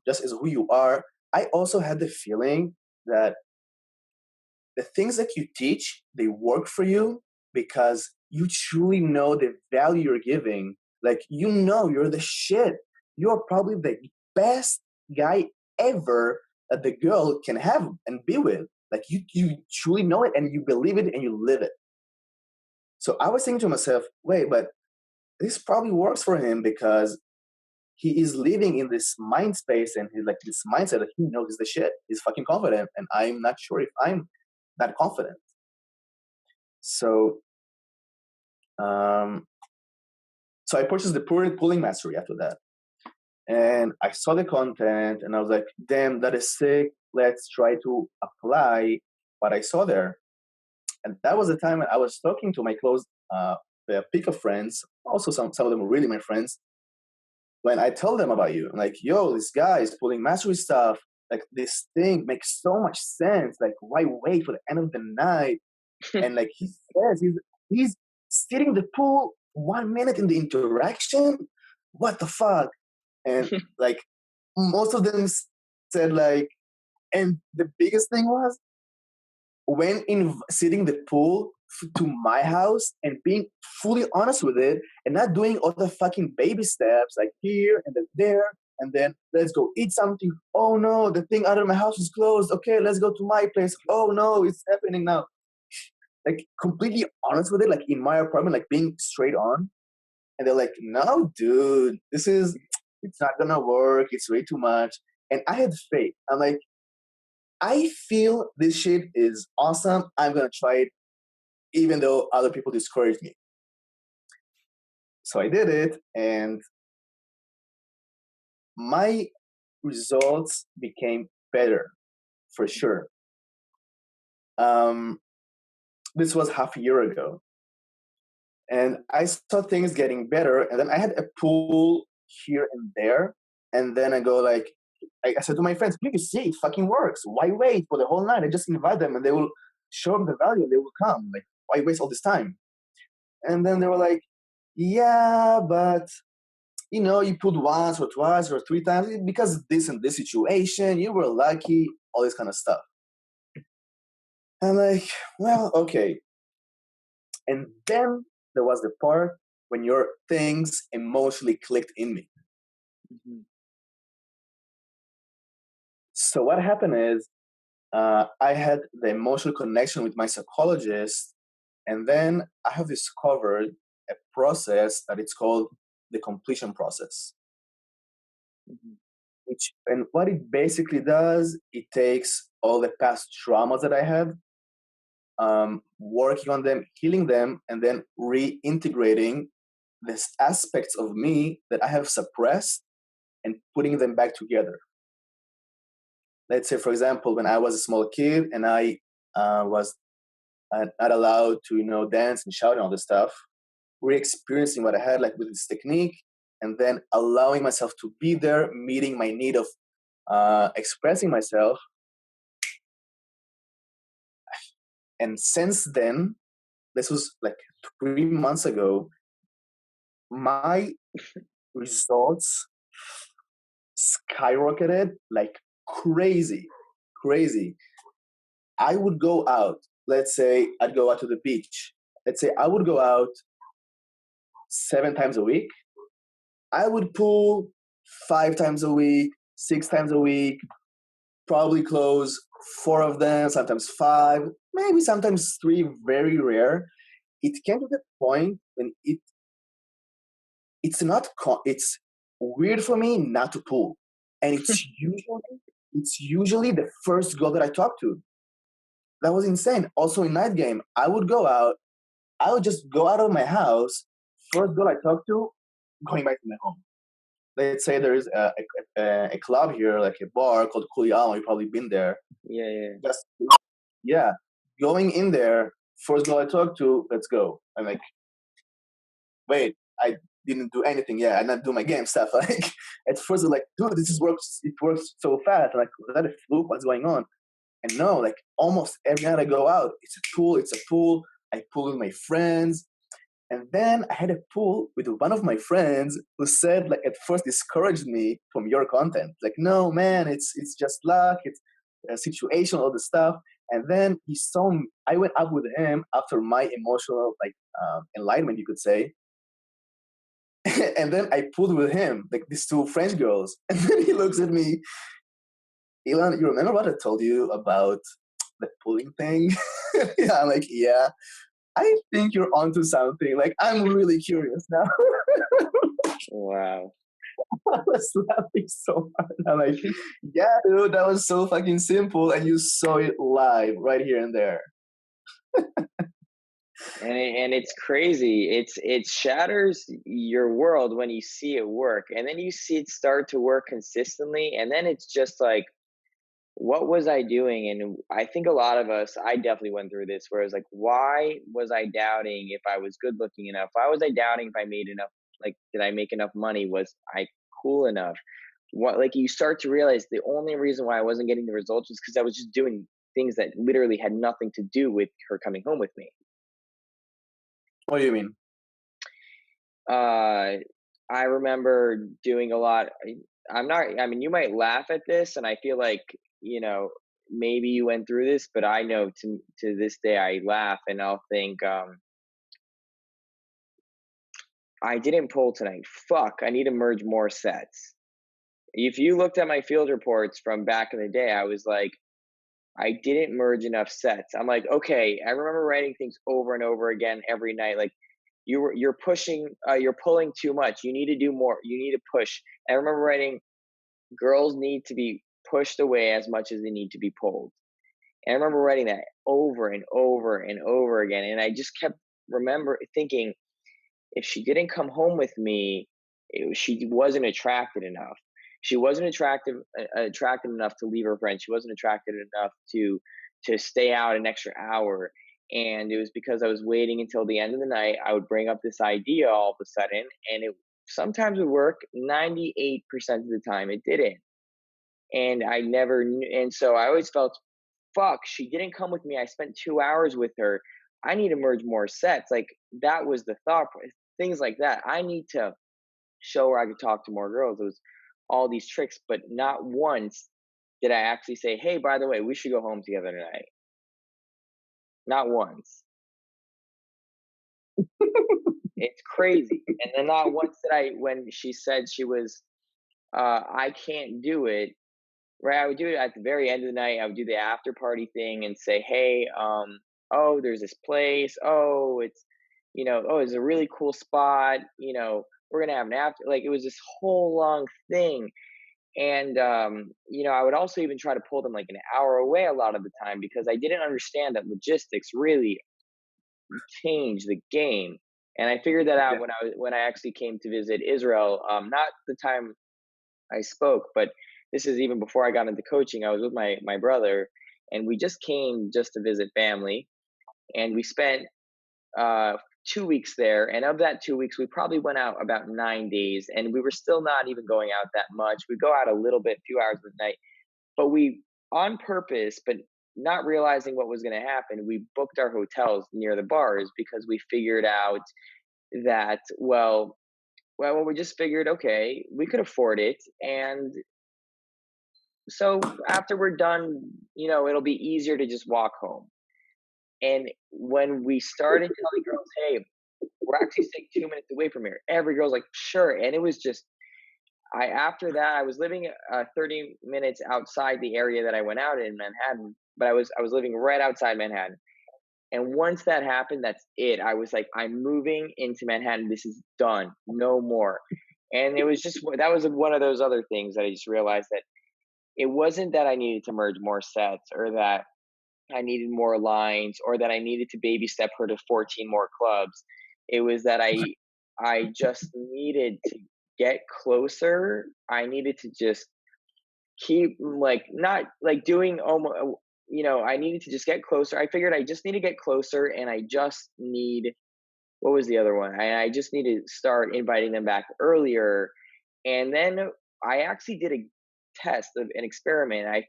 just as who you are, I also had the feeling that the things that you teach, they work for you because you truly know the value you're giving. Like, you know, you're the shit. You're probably the best guy ever that the girl can have and be with. Like, you truly know it and you believe it and you live it. So I was thinking to myself, wait, but this probably works for him because he is living in this mind space and he's like this mindset that he knows he's the shit. He's fucking confident, and I'm not sure if I'm that confident. So, um, so I purchased the pulling mastery after that, and I saw the content, and I was like, "Damn, that is sick. Let's try to apply what I saw there." And that was the time I was talking to my close pick of friends. Also, some of them were really my friends. When I told them about you, I'm like, "Yo, this guy is pulling mastery stuff. Like, this thing makes so much sense. Like, why wait for the end of the night?" And like he says, he's sitting in the pool 1 minute in the interaction. What the fuck? And like most of them said like, and the biggest thing was when in sitting the pool to my house and being fully honest with it and not doing all the fucking baby steps like here and then there and then let's go eat something. Oh no, the thing out of my house is closed. Okay, let's go to my place. Oh no, it's happening now. like completely honest with it, like in my apartment, like being straight on. And they're like, no, dude, it's not gonna work. It's way too much. And I had faith. I'm like, I feel this shit is awesome. I'm gonna try it, even though other people discouraged me. So I did it, and my results became better for sure. Um, this was half a year ago, and I saw things getting better. And then I had a pool here and there, and then I go like, I said to my friends, "You can see it fucking works. Why wait for the whole night? I just invite them, and they will show them the value, and they will come. Like, why waste all this time?" And then they were like, "Yeah, but you put once or twice or three times because this and this situation, you were lucky, all this kind of stuff." I'm like, well, okay. And then there was the part when your things emotionally clicked in me. Mm-hmm. So what happened is I had the emotional connection with my psychologist, and then I have discovered a process that it's called the completion process. Mm-hmm. Which and what it basically does, it takes all the past traumas that I had, working on them, healing them, and then reintegrating these aspects of me that I have suppressed and putting them back together. Let's say, for example, when I was a small kid and I was not allowed to, dance and shout and all this stuff, re-experiencing what I had, like with this technique, and then allowing myself to be there, meeting my need of expressing myself. And since then, this was like 3 months ago, my results skyrocketed like crazy, crazy. I would go out. Let's say I'd go out to the beach. Let's say I would go out 7 times a week. I would pool 5 times a week, 6 times a week, probably close four of them, sometimes five, maybe sometimes three, very rare. It came to the point when it's weird for me not to pool. And it's usually the first girl that I talk to. That was insane. Also in night game, I would just go out of my house, first girl I talk to, going back to my home. Let's say there is a club here, like a bar called Culiacán. You've probably been there. Yeah, yeah. Just yeah, going in there, first girl I talk to, let's go. I'm like, wait, I didn't do anything. Yeah, I not do my game stuff. Like at first, I was like, dude, this works. It works so fast. I'm like, was that a fluke? What's going on? And no, like almost every night I go out, it's a pool. It's a pool. I pool with my friends. And then I had a pool with one of my friends who said, like, at first discouraged me from your content. Like, no, man, it's just luck. It's a situation, all the stuff. And then he saw me. I went up with him after my emotional, like, enlightenment, you could say. And then I pulled with him, like these two French girls. And then he looks at me, Elon, you remember what I told you about the pulling thing? Yeah, I'm like, yeah, I think you're onto something. Like, I'm really curious now. Wow. I was laughing so hard. I'm like, yeah, dude, that was so fucking simple. And you saw it live right here and there. And it's crazy. It shatters your world when you see it work, and then you see it start to work consistently, and then it's just like, what was I doing? And I think a lot of us, I definitely went through this, where it's like, why was I doubting if I was good looking enough? Why was I doubting if I made enough? Like, did I make enough money? Was I cool enough? What, like, you start to realize the only reason why I wasn't getting the results was because I was just doing things that literally had nothing to do with her coming home with me. What do you mean? Uh, I remember doing a lot. I'm not, I mean, you might laugh at this, and I feel like, you know, maybe you went through this, but I know to this day I laugh and I'll think, I didn't pull tonight. Fuck, I need to merge more sets. If you looked at my field reports from back in the day, I was like, I didn't merge enough sets. I'm like, okay, I remember writing things over and over again every night. Like you're pushing, you're pulling too much. You need to do more. You need to push. I remember writing, girls need to be pushed away as much as they need to be pulled. And I remember writing that over and over and over again. And I just kept remember thinking, if she didn't come home with me, she wasn't attracted enough. She wasn't attracted enough to leave her friends. She wasn't attracted enough to stay out an extra hour. And it was because I was waiting until the end of the night. I would bring up this idea all of a sudden, and it sometimes would work. 98% of the time, it didn't. And I never knew. And so I always felt, fuck, she didn't come with me. I spent 2 hours with her. I need to merge more sets. Like that was the thought. Things like that. I need to show her I could talk to more girls. It was all these tricks, but not once did I actually say, "Hey, by the way, we should go home together tonight." Not once. It's crazy. And then not once did I, when she said she was, I can't do it. Right, I would do it at the very end of the night. I would do the after party thing and say, "Hey, oh, there's this place. Oh, it's, oh, it's a really cool spot. We're gonna have an after." Like it was this whole long thing, and I would also even try to pull them like an hour away a lot of the time because I didn't understand that logistics really change the game. And I figured that out Yeah. when I actually came to visit Israel. Not the time I spoke, but this is even before I got into coaching. I was with my brother, and we just came just to visit family, and we spent 2 weeks there. And of that 2 weeks, we probably went out about 9 days, and we were still not even going out that much. We go out a little bit, few hours a night, but we on purpose, but not realizing what was going to happen, we booked our hotels near the bars because we figured out that we just figured, okay, we could afford it, and so after we're done, it'll be easier to just walk home. And when we started telling girls, hey, we're actually staying 2 minutes away from here, every girl's like, sure. And it was just, after that, I was living 30 minutes outside the area that I went out in Manhattan, but I was living right outside Manhattan. And once that happened, that's it. I was like, I'm moving into Manhattan. This is done. No more. And it was just, that was one of those other things that I just realized that it wasn't that I needed to merge more sets or that I needed more lines or that I needed to baby step her to 14 more clubs. It was that I just needed to get closer. I needed to just keep like not like doing almost, I needed to just get closer. I figured I just need to get closer, and I just need, what was the other one? I just need to start inviting them back earlier. And then I actually did a test of an experiment. I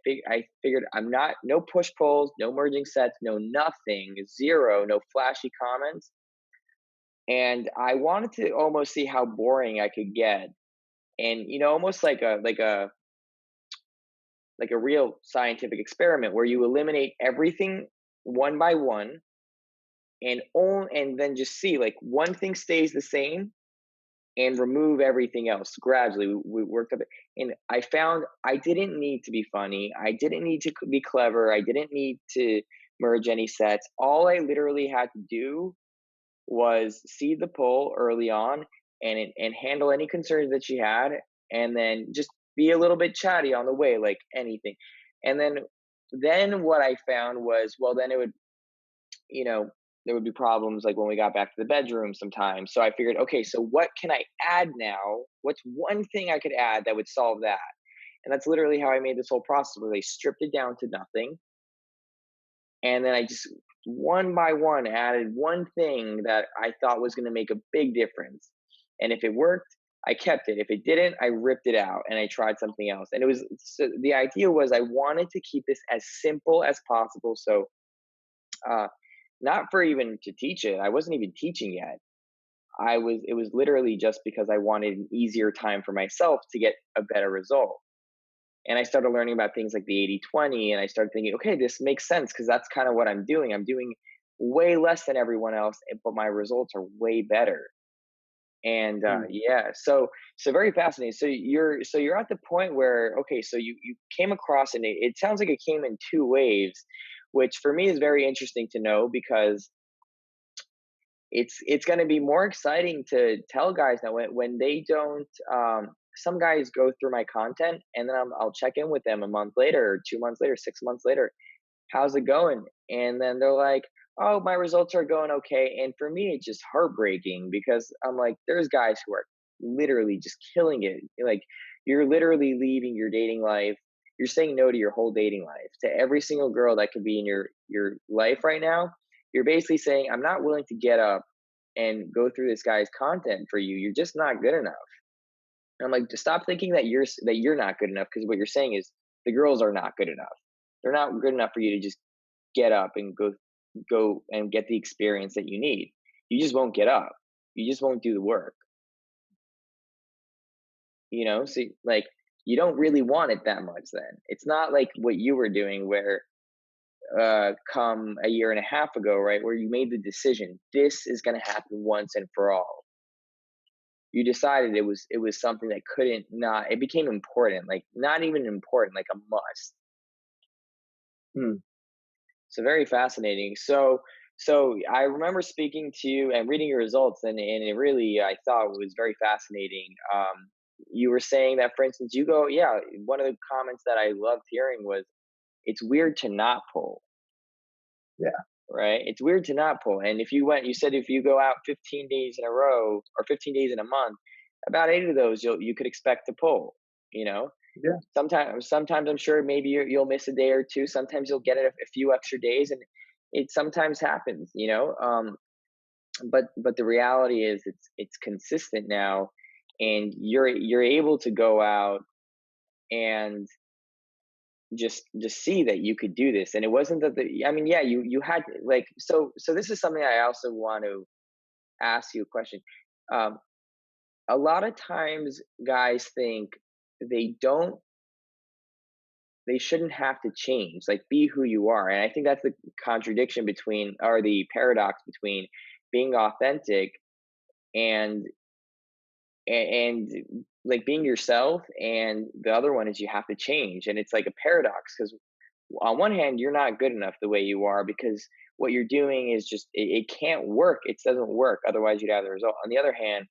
figured I'm not, no push pulls, no merging sets, no nothing, zero, no flashy comments. And I wanted to almost see how boring I could get. And almost like a real scientific experiment where you eliminate everything one by one, and then just see like one thing stays the same and remove everything else gradually. We worked up it, and I found I didn't need to be funny. I didn't need to be clever. I didn't need to merge any sets. All I literally had to do was see the pull early on, and handle any concerns that she had, and then just be a little bit chatty on the way, like anything. And then what I found was, well, then it would, you know, there would be problems like when we got back to the bedroom sometimes. So I figured, okay, so what can I add now? What's one thing I could add that would solve that? And that's literally how I made this whole process where they stripped it down to nothing. And then I just one by one added one thing that I thought was going to make a big difference. And if it worked, I kept it. If it didn't, I ripped it out and I tried something else. And it was, so the idea was I wanted to keep this as simple as possible. So, uh, not for even to teach it. I wasn't even teaching yet. It was literally just because I wanted an easier time for myself to get a better result. And I started learning about things like the 80/20, and I started thinking, okay, this makes sense because that's kind of what I'm doing. I'm doing way less than everyone else, but my results are way better. And Mm. yeah, so very fascinating. So you're at the point where, okay, so you came across, and it sounds like it came in two waves, which for me is very interesting to know, because it's going to be more exciting to tell guys now when they don't. Some guys go through my content, and then I'll check in with them a month later, or 2 months later, 6 months later. How's it going? And then they're like, oh, my results are going okay. And for me, it's just heartbreaking, because I'm like, there's guys who are literally just killing it. Like, you're literally leaving your dating life. You're saying no to your whole dating life, to every single girl that could be in your life right now. You're basically saying, I'm not willing to get up and go through this guy's content for you. You're just not good enough. And I'm like, to stop thinking that you're not good enough, because what you're saying is the girls are not good enough. They're not good enough for you to just get up and go and get the experience that you need. You just won't get up. You just won't do the work. So like, you don't really want it that much then. It's not like what you were doing, where come a year and a half ago, right, where you made the decision, this is going to happen once and for all. You decided it was something that couldn't not, it became important, like not even important, like a must. Mm. So very fascinating. So I remember speaking to you and reading your results, and it really, I thought, was very fascinating. You were saying that, for instance, you go, yeah. One of the comments that I loved hearing was, "It's weird to not pull." Yeah. Right? It's weird to not pull. And you said if you go out 15 days in a row, or 15 days in a month, about 8 of those you could expect to pull. You know, Yeah. sometimes I'm sure maybe you'll miss a day or two. Sometimes you'll get a few extra days, and it sometimes happens. But the reality is, it's consistent now, and you're able to go out and just see that you could do this. And it wasn't that I mean, yeah, you had, like, so this is something I also want to ask you a question. Um, a lot of times guys think they don't they shouldn't have to change, like, be who you are. And I think that's the contradiction between, or the paradox between, being authentic and and like being yourself, and the other one is you have to change. And it's like a paradox, because on one hand, you're not good enough the way you are, because what you're doing is just, it can't work. It doesn't work, otherwise you'd have the result. On the other hand,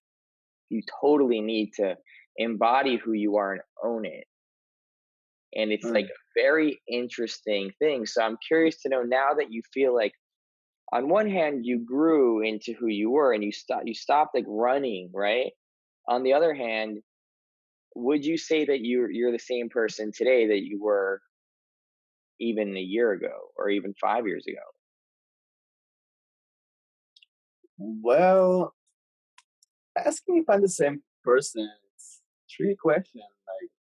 you totally need to embody who you are and own it. And it's like Mm. a very interesting thing. So I'm curious to know, now that you feel like, on one hand, you grew into who you were, and you stopped like running, right? On the other hand, would you say that you're the same person today that you were even a year ago, or even 5 years ago? Well, asking if I'm the same person, it's a tricky question.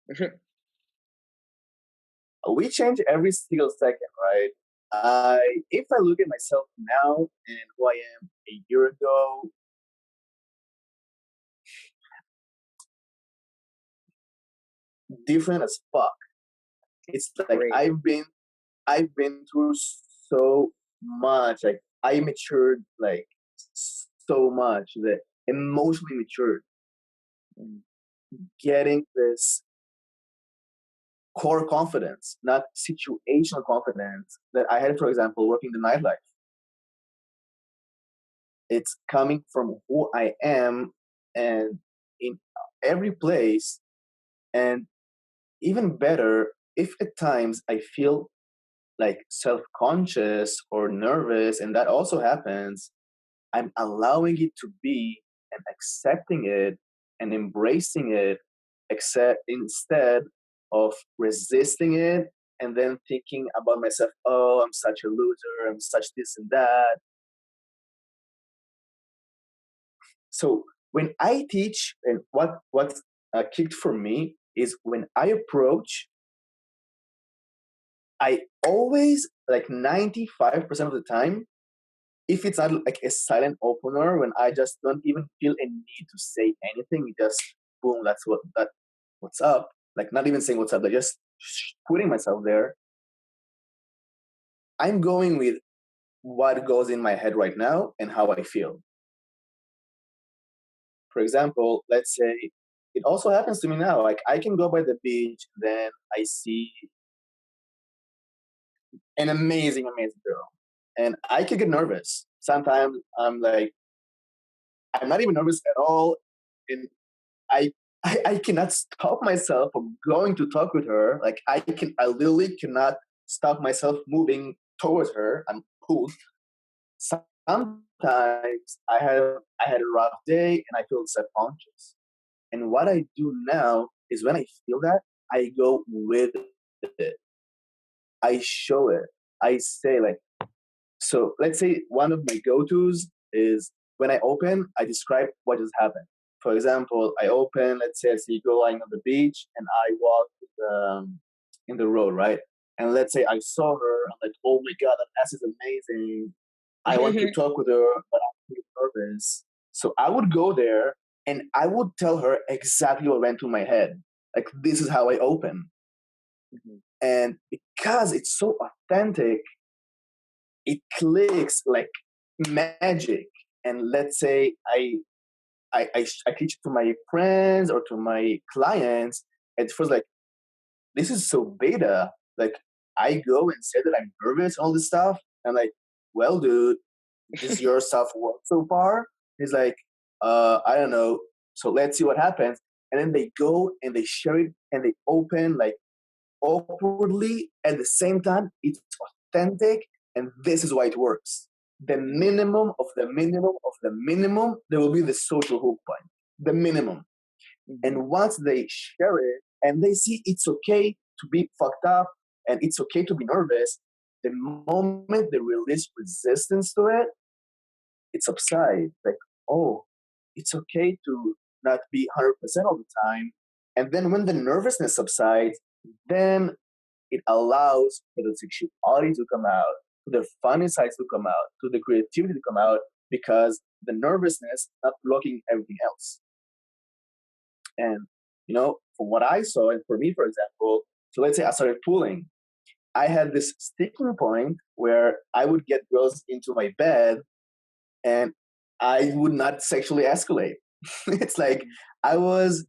Like, we change every single second, right? If I look at myself now and who I am a year ago, different as fuck. It's like Great. I've been through so much. Like, I matured like so much, that emotionally matured, Mm. getting this core confidence, not situational confidence that I had, for example, working the nightlife. It's coming from who I am, and in every place. And even better, if at times I feel like self-conscious or nervous, and that also happens, I'm allowing it to be, and accepting it and embracing it, except instead of resisting it and then thinking about myself, oh, I'm such a loser, I'm such this and that. So when I teach, and what kicked for me is, when I approach, I always, like 95% of the time, if it's not like a silent opener, when I just don't even feel a need to say anything, just boom, what's up. Like, not even saying what's up, like just putting myself there. I'm going with what goes in my head right now and how I feel. For example, let's say it also happens to me now. Like I can go by the beach, then I see an amazing, amazing girl, and I can get nervous. Sometimes I'm like, I'm not even nervous at all, and I, I cannot stop myself from going to talk with her. Like I literally cannot stop myself moving towards her. I'm pulled. Sometimes I had a rough day and I feel self-conscious. And what I do now is when I feel that, I go with it. I show it. I say like, so let's say one of my go-tos is when I open, I describe what just happened. For example, I open, let's say I see a girl lying on the beach and I walk in the road, right? And let's say I saw her, I'm like, oh my God, that ass is amazing. I want to talk with her, but I'm too nervous. So I would go there and I would tell her exactly what went through my head. Like, this is how I open. Mhm. And because it's so authentic, it clicks like magic. And let's say I teach it to my friends or to my clients, and it feels like this is so beta. Like I go and say that I'm nervous, all this stuff. I'm like, well, dude, this your self work so far? He's like, I don't know. So let's see what happens. And then they go and they share it and they open like awkwardly at the same time. It's authentic, and this is why it works. The minimum of the minimum of the minimum, there will be the social hook point. The minimum. Mhm. And once they share it and they see it's okay to be fucked up and it's okay to be nervous, the moment they release resistance to it, it subsides. Like, oh, it's okay to not be 100% all the time. And then when the nervousness subsides, then it allows for the sexuality to come out, for the funny sides to come out, to the creativity to come out, because the nervousness is not blocking everything else. And, you know, from what I saw, and for me, for example, so let's say I started pooling. I had this sticking point where I would get girls into my bed and I would not sexually escalate. It's like I was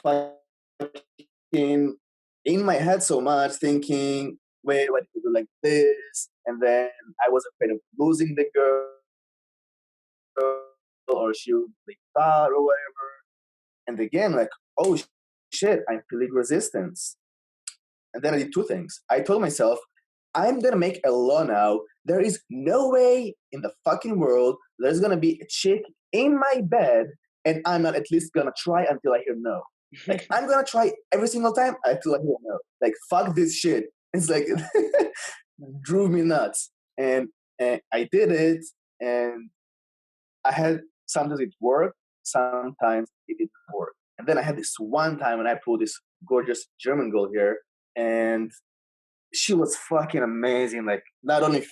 fucking in my head so much thinking, wait, what if you do like this? And then I was afraid of losing the girl or she would be out or whatever. And again, like, oh shit, I'm feeling resistance. And then I did two things. I told myself, I'm gonna make a law now. There is no way in the fucking world there's gonna be a chick in my bed and I'm not at least gonna try until I hear no. Like I'm gonna try every single time until I hear no. Like fuck this shit. It's like drove me nuts. And I did it, and I had sometimes it worked, sometimes it didn't work. And then I had this one time when I pulled this gorgeous German girl here, and she was fucking amazing. Like not only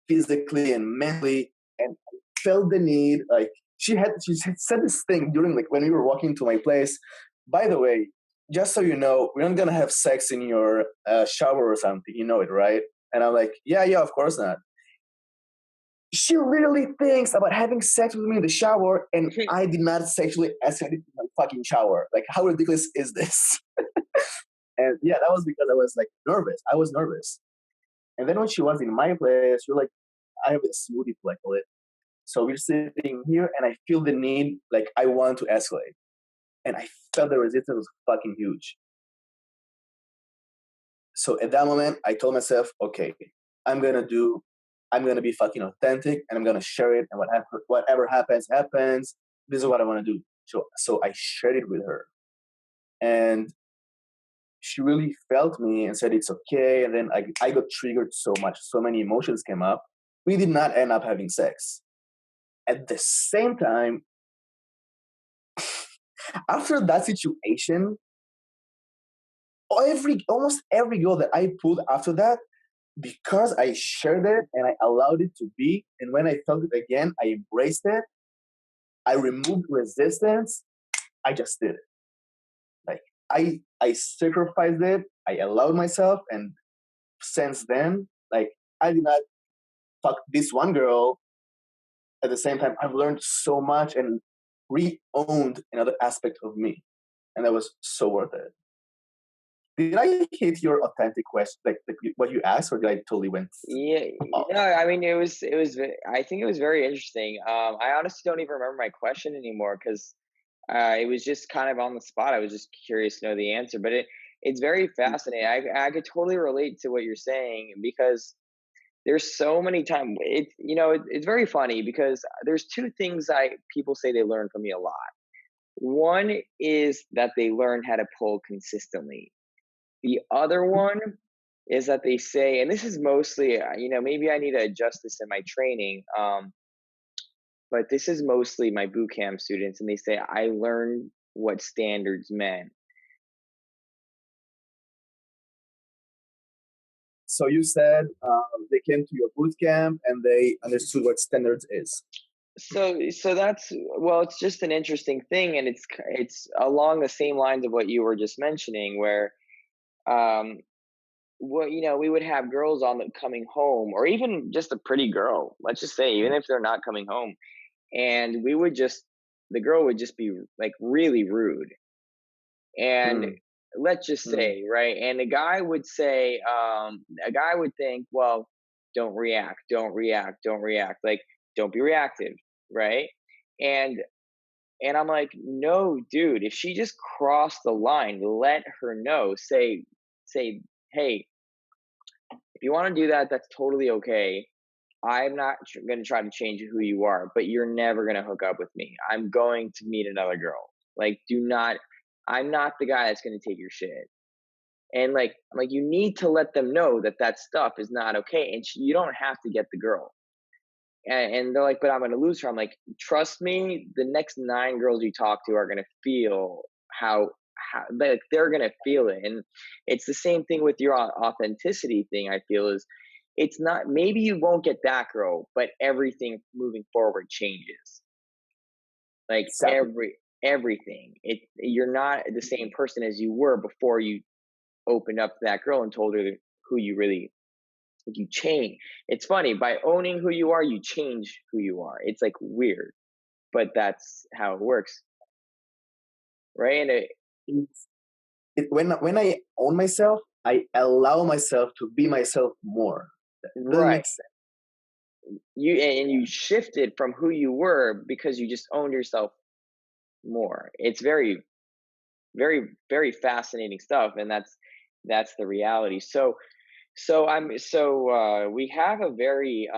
physically and mentally, and I felt the need. Like she said this thing during like when we were walking to my place. By the way, just so you know, we're not gonna have sex in your shower or something. You know it, right? And I'm like, yeah, yeah, of course not. She really thinks about having sex with me in the shower, and I did not sexually escalate in my fucking shower. Like, how ridiculous is this? And yeah, that was because I was like nervous. I was nervous. And then when she was in my place, we're like, I have a smoothie to like it. So we're sitting here, and I feel the need, like I want to escalate, and I felt the resistance was fucking huge. So at that moment, I told myself, okay, I'm gonna do, I'm gonna be fucking authentic, and I'm gonna share it, and whatever happens, happens. This is what I want to do. So I shared it with her, and she really felt me and said it's okay. And then I got triggered so much, so many emotions came up. We did not end up having sex. At the same time, after that situation, almost every girl that I pulled after that, because I shared it and I allowed it to be, and when I felt it again, I embraced it. I removed resistance. I just did it. Like I sacrificed it. I allowed myself, and since then, like I did not fuck this one girl. At the same time, I've learned so much, and re-owned another aspect of me, and that was so worth it. Did I hit your authentic question, like what you asked, or did I totally went Yeah, off? no, I mean, I think it was very interesting. I honestly don't even remember my question anymore because it was just kind of on the spot. I was just curious to know the answer, but it's very fascinating. I could totally relate to what you're saying because there's so many times it's very funny because there's two things I people say they learn from me a lot. One is that they learn how to pull consistently. The other one is that they say, and this is mostly, maybe I need to adjust this in my training, but this is mostly my boot camp students, and they say, I learned what standards meant. So you said they came to your boot camp and they understood what standards is. So that's, well, it's just an interesting thing, and it's along the same lines of what you were just mentioning, where um, we would have girls on the coming home, or even just a pretty girl. Let's just say, even if they're not coming home, and the girl would just be like really rude, and Mm, let's just mm, say, right, and a guy would think, well, don't react, don't react, don't react, like, don't be reactive, right? And and I'm like, no, dude, if she just crossed the line, let her know. Say, hey, if you want to do that, that's totally okay. I'm not going to try to change who you are, but you're never going to hook up with me. I'm going to meet another girl. Like, do not, I'm not the guy that's going to take your shit. And like, you need to let them know that that stuff is not okay. And you don't have to get the girl. And they're like, but I'm going to lose her. I'm like, trust me, the next nine girls you talk to are going to feel how like they're going to feel it. And it's the same thing with your authenticity thing. I feel is it's not, maybe you won't get that girl, but everything moving forward changes. Like exactly. everything. You're not the same person as you were before you opened up to that girl and told her who you really, like, you change. It's funny, by owning who you are, you change who you are. It's like weird, but that's how it works, right? When I own myself, I allow myself to be myself more. That really Right. makes sense. You shifted from who you were because you just owned yourself more. It's very, very, very fascinating stuff, and that's the reality. So we have a very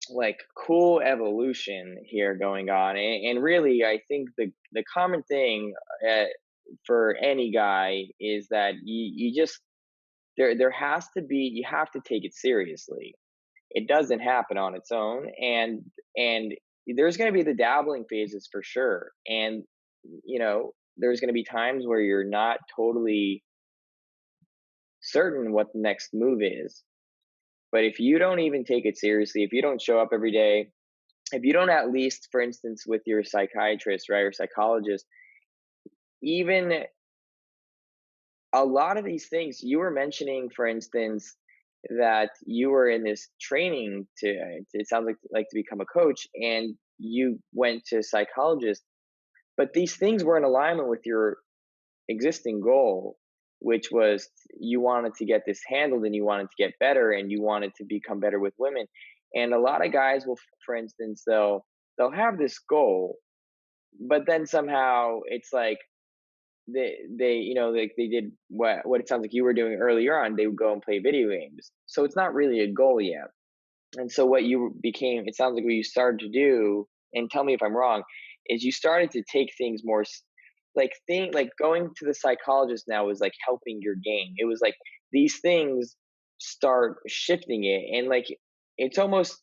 like cool evolution here going on, and really I think the common thing uh, for any guy is that you just there has to be, you have to take it seriously. It doesn't happen on its own, and there's going to be the dabbling phases for sure, and there's going to be times where you're not totally certain what the next move is. But if you don't even take it seriously, if you don't show up every day, if you don't, at least for instance with your psychiatrist, right, or psychologist, even a lot of these things you were mentioning, for instance, that you were in this training to, it sounds like to become a coach, and you went to a psychologist, but these things were in alignment with your existing goal, which was you wanted to get this handled, and you wanted to get better, and you wanted to become better with women. And a lot of guys will, for instance, they'll have this goal, but then somehow it's like like they did what it sounds like you were doing earlier on. They would go and play video games, so it's not really a goal yet. And so what you became, it sounds like what you started to do, and tell me if I'm wrong, is you started to take things more like going to the psychologist now was like helping your game. It was like these things start shifting it, and like it's almost,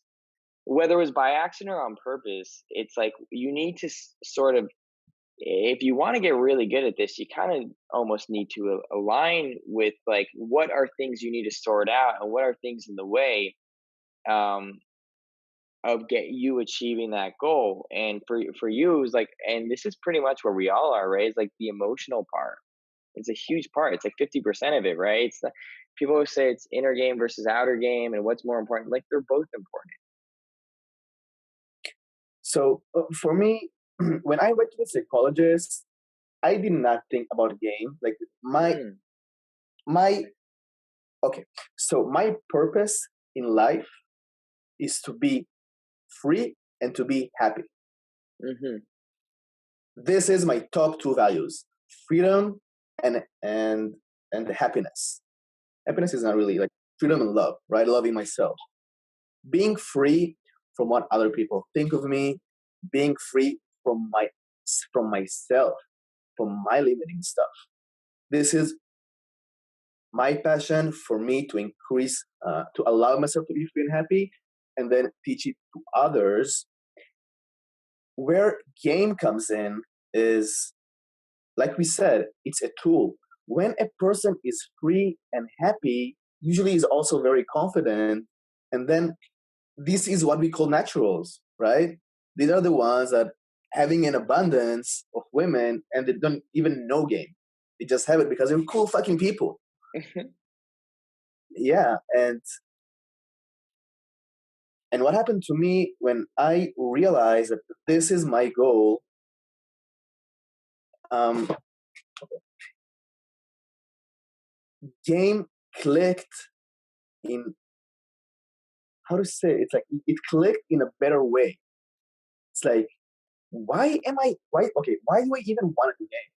whether it was by accident or on purpose, it's like you need to sort of, if you want to get really good at this, you kind of almost need to align with like what are things you need to sort out, and what are things in the way um, of get you achieving that goal. And for you, it's like, and this is pretty much where we all are, right? It's like the emotional part. It's a huge part. It's like 50% of it, right? People always say it's inner game versus outer game, and what's more important. Like they're both important. So for me, when I went to the psychologist, I did not think about game. Like Mm, my okay. So my purpose in life is to be free and to be happy. mm-hmm, This is my top two values: freedom and and and happiness. Happiness is not really like freedom and love, right? Loving myself, being free from what other people think of me, being free from myself, from my limiting stuff. This is my passion for me to increase, to allow myself to be free and happy, and then teach it to others. Where game comes in is, like we said, it's a tool. When a person is free and happy, usually is also very confident, and then this is what we call naturals, right? These are the ones that having an abundance of women and they don't even know game. They just have it because they're cool fucking people. Yeah, and what happened to me when I realized that this is my goal, um, game clicked in, how to say it? It's like it clicked in a better way. It's like, why do I even want to do game?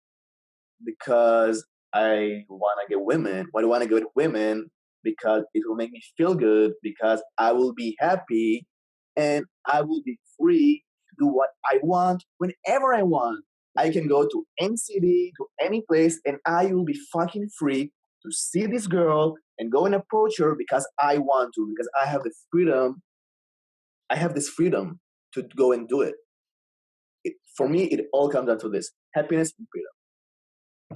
Because I want to get women. Why do I want to get women? Because it will make me feel good, because I will be happy and I will be free to do what I want whenever I want. I can go to any city, to any place, and I will be fucking free to see this girl and go and approach her because I want to, because I have the freedom. I have this freedom to go and do it. For me, it all comes down to this: happiness and freedom.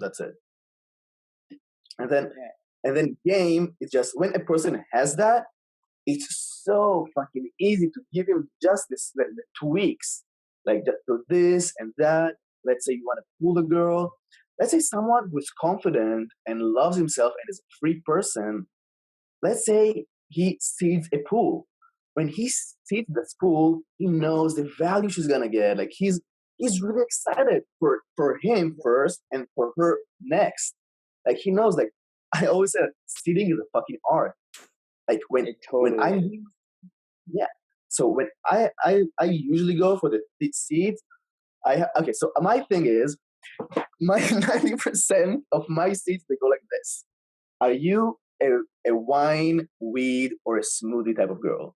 That's it. And then yeah. game is just when a person has that, it's so fucking easy to give him just this the tweaks, like just do this and that. Let's say you want to fool a girl. Let's say someone who's confident and loves himself and is a free person. Let's say he sees a pool. When he sees this pool, he knows the value she's gonna get. Like he's really excited for him first and for her next. Like he knows, like I always said, seating is a fucking art. Like It when totally I'm, is. yeah. So when I usually go for the seeds. Okay. So my thing is, my 90% of my seeds they go like this. Are you a wine, weed, or a smoothie type of girl?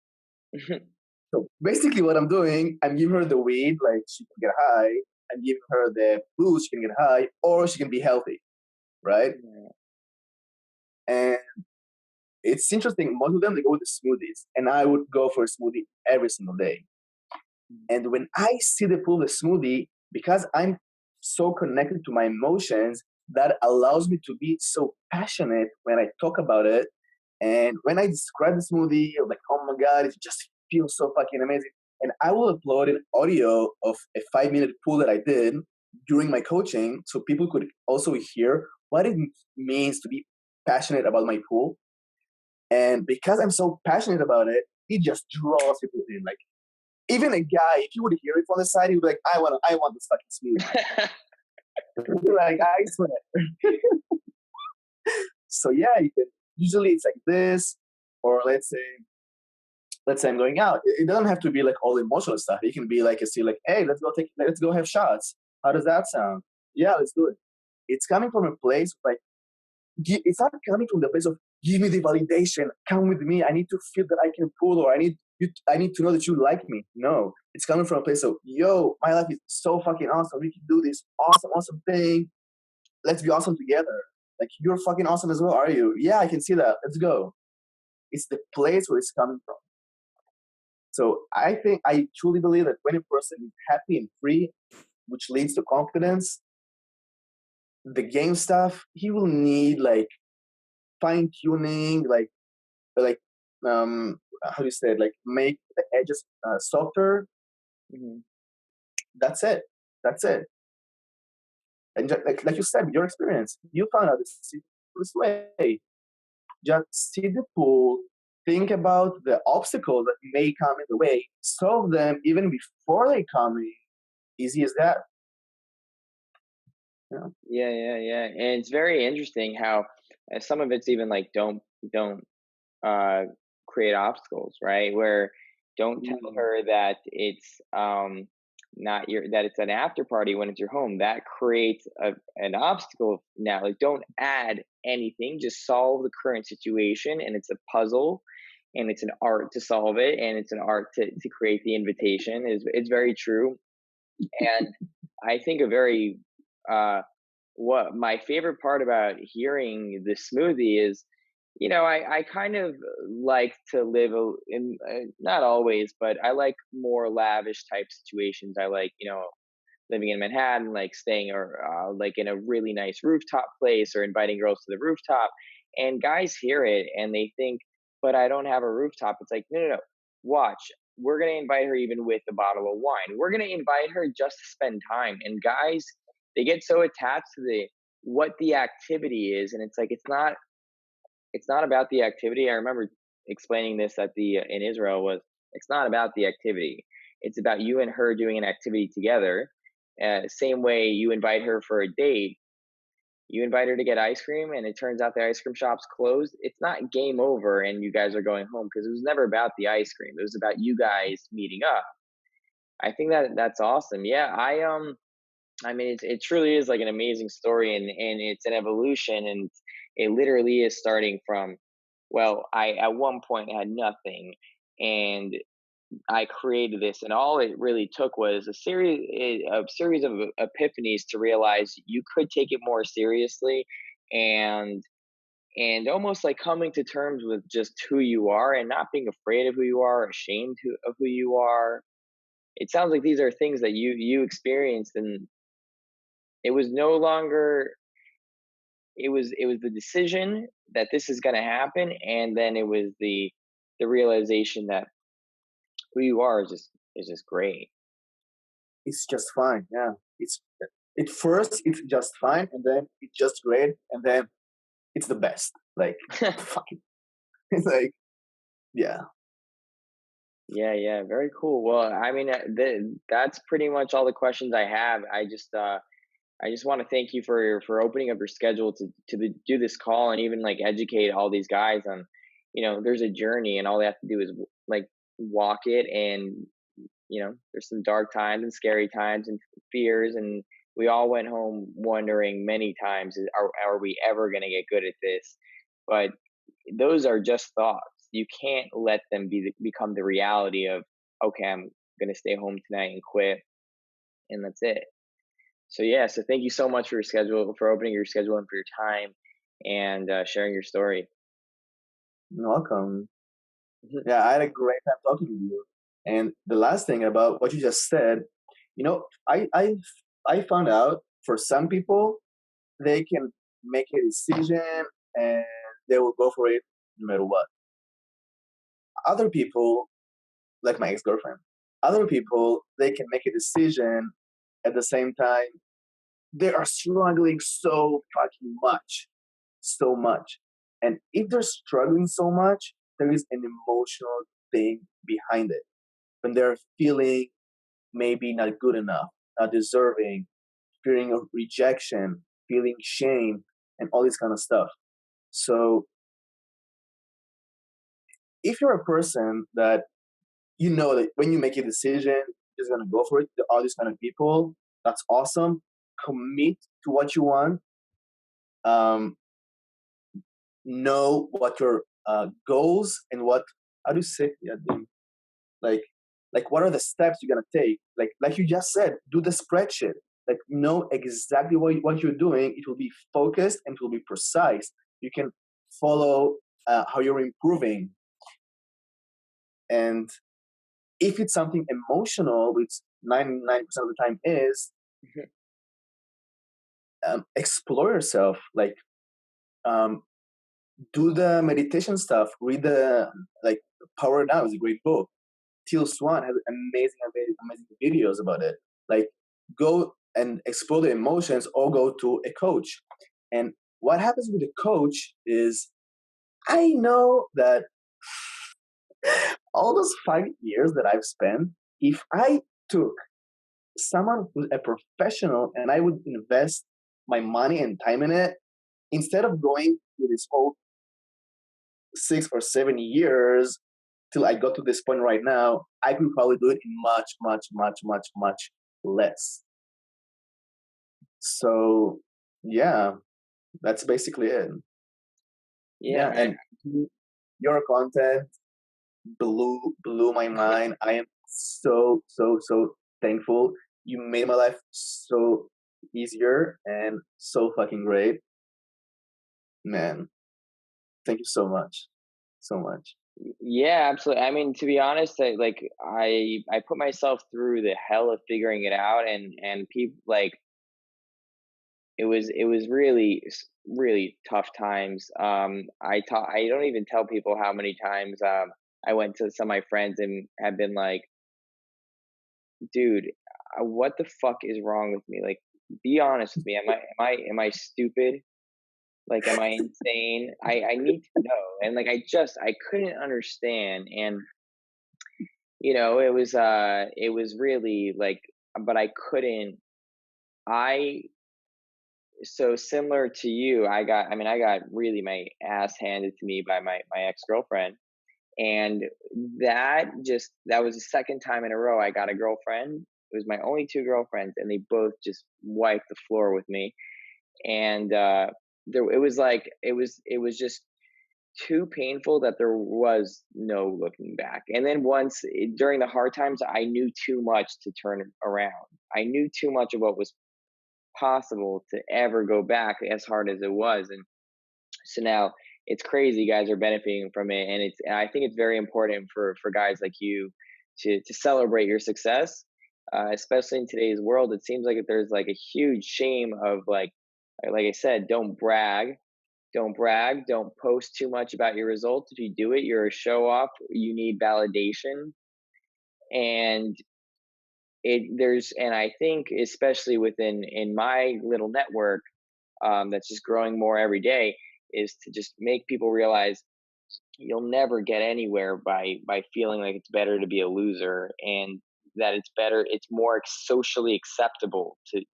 So basically, what I'm doing, I'm giving her the weed, like she can get high. I'm giving her the booze, she can get high, or she can be healthy, right? Yeah. And it's interesting. Most of them they go with the smoothies, and I would go for a smoothie every single day. And when I see the pool, the smoothie, because I'm so connected to my emotions, that allows me to be so passionate when I talk about it. And when I describe the smoothie, I'm like, oh my God, it just feels so fucking amazing. And I will upload an audio of a 5 minute pool that I did during my coaching so people could also hear what it means to be passionate about my pool. And because I'm so passionate about it, it just draws people in. Like even a guy, if you would hear it from the side, he would be like, I want this fucking smoothie. Like I swear. So yeah, you can, usually it's like this, or let's say I'm going out. It doesn't have to be like all emotional stuff. It can be like a see like, hey, let's go have shots. How does that sound? Yeah, let's do it. It's coming from a place like it's not coming from the place of give me the validation, come with me. I need to feel that I can pull, or I need to know that you like me. No, it's coming from a place of yo, my life is so fucking awesome. We can do this awesome thing. Let's be awesome together. Like you're fucking awesome as well, are you? Yeah, I can see that. Let's go. It's the place where it's coming from. So I think I truly believe that when a person is happy and free, which leads to confidence, the game stuff he will need like fine tuning, like how do you say it? Like make the edges softer. Mhm. That's it. That's it. And like you said, your experience, you found out this way. Just see the pool, think about the obstacles that may come in the way, solve them even before they come in, Easy as that. Yeah. Yeah. And it's very interesting how some of it's even like don't uh, create obstacles, right? Where don't tell Mm. her that it's not your that it's an after party when it's your home. That creates an obstacle now. Like don't add anything, just solve the current situation, and it's a puzzle, and it's an art to solve it, and it's an art to create the invitation. Is it's very true, and I think a very uh, what my favorite part about hearing the smoothie is, I kind of like to live in not always, but I like more lavish type situations. I like, living in Manhattan, like staying or like in a really nice rooftop place or inviting girls to the rooftop. And guys hear it and they think, but I don't have a rooftop. It's like, no. Watch. We're going to invite her even with a bottle of wine. We're going to invite her just to spend time. And guys, they get so attached to what the activity is. And it's like, it's not about the activity. I remember explaining this at the in Israel was it's not about the activity. It's about you and her doing an activity together. Same way you invite her for a date, you invite her to get ice cream, and it turns out the ice cream shop's closed. It's not game over, and you guys are going home because it was never about the ice cream. It was about you guys meeting up. I think that's awesome. Yeah, I mean, it truly is like an amazing story, and it's an evolution, and it literally is starting from, well, I at one point had nothing, and I created this, and all it really took was a series of epiphanies to realize you could take it more seriously, and almost like coming to terms with just who you are, and not being afraid of who you are, ashamed of who you are. It sounds like these are things that you experienced, and it was no longer it was the decision that this is going to happen, and then it was the realization that who you are is just great. It's just fine. Yeah. It's at first it's just fine, and then it's just great, and then it's the best. Like fucking, it's like yeah. Yeah, very cool. Well, I mean, that's pretty much all the questions I have. I just want to thank you for opening up your schedule to do this call, and even like educate all these guys on, there's a journey, and all they have to do is like walk it, and there's some dark times and scary times and fears, and we all went home wondering many times, are we ever going to get good at this? But those are just thoughts. You can't let them become the reality of, okay, I'm going to stay home tonight and quit, and that's it. So yeah, so thank you so much for opening your schedule and for your time, and sharing your story. You're welcome. Yeah, I had a great time talking to you. And the last thing about what you just said, I found out for some people they can make a decision and they will go for it no matter what. Other people, like my ex-girlfriend, other people they can make a decision at the same time they are struggling so fucking much, so much. And if they're struggling so much, there is an emotional thing behind it. When they're feeling maybe not good enough, not deserving, feeling of rejection, feeling shame, and all this kind of stuff. So if you're a person that you know that when you make a decision, you're just gonna go for it, there are these kind of people, that's awesome. Commit to what you want. Um, know what your goals and what how do you say yeah, like what are the steps you're gonna take like you just said, do the spreadsheet, like know exactly what you're doing. It will be focused and it will be precise. You can follow how you're improving. And if it's something emotional, which 99% of the time is, explore yourself, like um, do the meditation stuff, read the like Power Now is a great book. Teal Swan has amazing videos about it. Like, go and explore the emotions or go to a coach. And what happens with the coach is, I know that all those 5 years that I've spent, if I took someone who's a professional, and I would invest my money and time in it instead of going through this whole 6 or 7 years till I got to this point right now. I could probably do it in much, much, much, much, much less. So yeah, that's basically it. Yeah, Yeah, man. and your content blew my mind. I am so thankful. You made my life so easier and so fucking great, man. Thank you so much, so much. Yeah, absolutely. I mean, to be honest, I put myself through the hell of figuring it out, and people like it was really really tough times. I don't even tell people how many times I went to some of my friends and have been like, dude, what the fuck is wrong with me? Like, be honest with me. Am I stupid? Like, am I insane? I need to know. And like, I couldn't understand. And it was really like, but I couldn't. I So similar to you, I got really my ass handed to me by my ex-girlfriend. And that was the second time in a row I got a girlfriend. It was my only two girlfriends, and they both just wiped the floor with me. And it was like it was just too painful that there was no looking back. And then during the hard times, I knew too much to turn it around. I knew too much of what was possible to ever go back, as hard as it was. And so now it's crazy guys are benefiting from it. And I think it's very important for guys like you to celebrate your success, especially in today's world. It seems like there's like a huge shame of like I said, don't post too much about your results. If you do it, you're a show off. You need validation. And I think especially within in my little network, that's just growing more every day, is to just make people realize you'll never get anywhere by feeling like it's better to be a loser, and that it's more socially acceptable to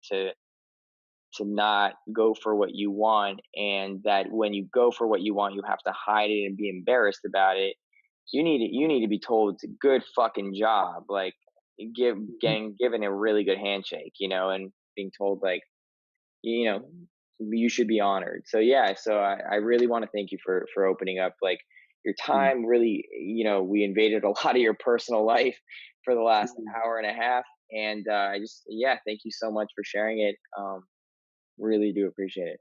not go for what you want, and that when you go for what you want, you have to hide it and be embarrassed about it. You need to be told it's a good fucking job, like getting given a really good handshake, and being told like, you know you should be honored. So yeah, so I really want to thank you for opening up like your time. Really, we invaded a lot of your personal life for the last hour and a half. And I just, yeah, thank you so much for sharing it. Really do appreciate it.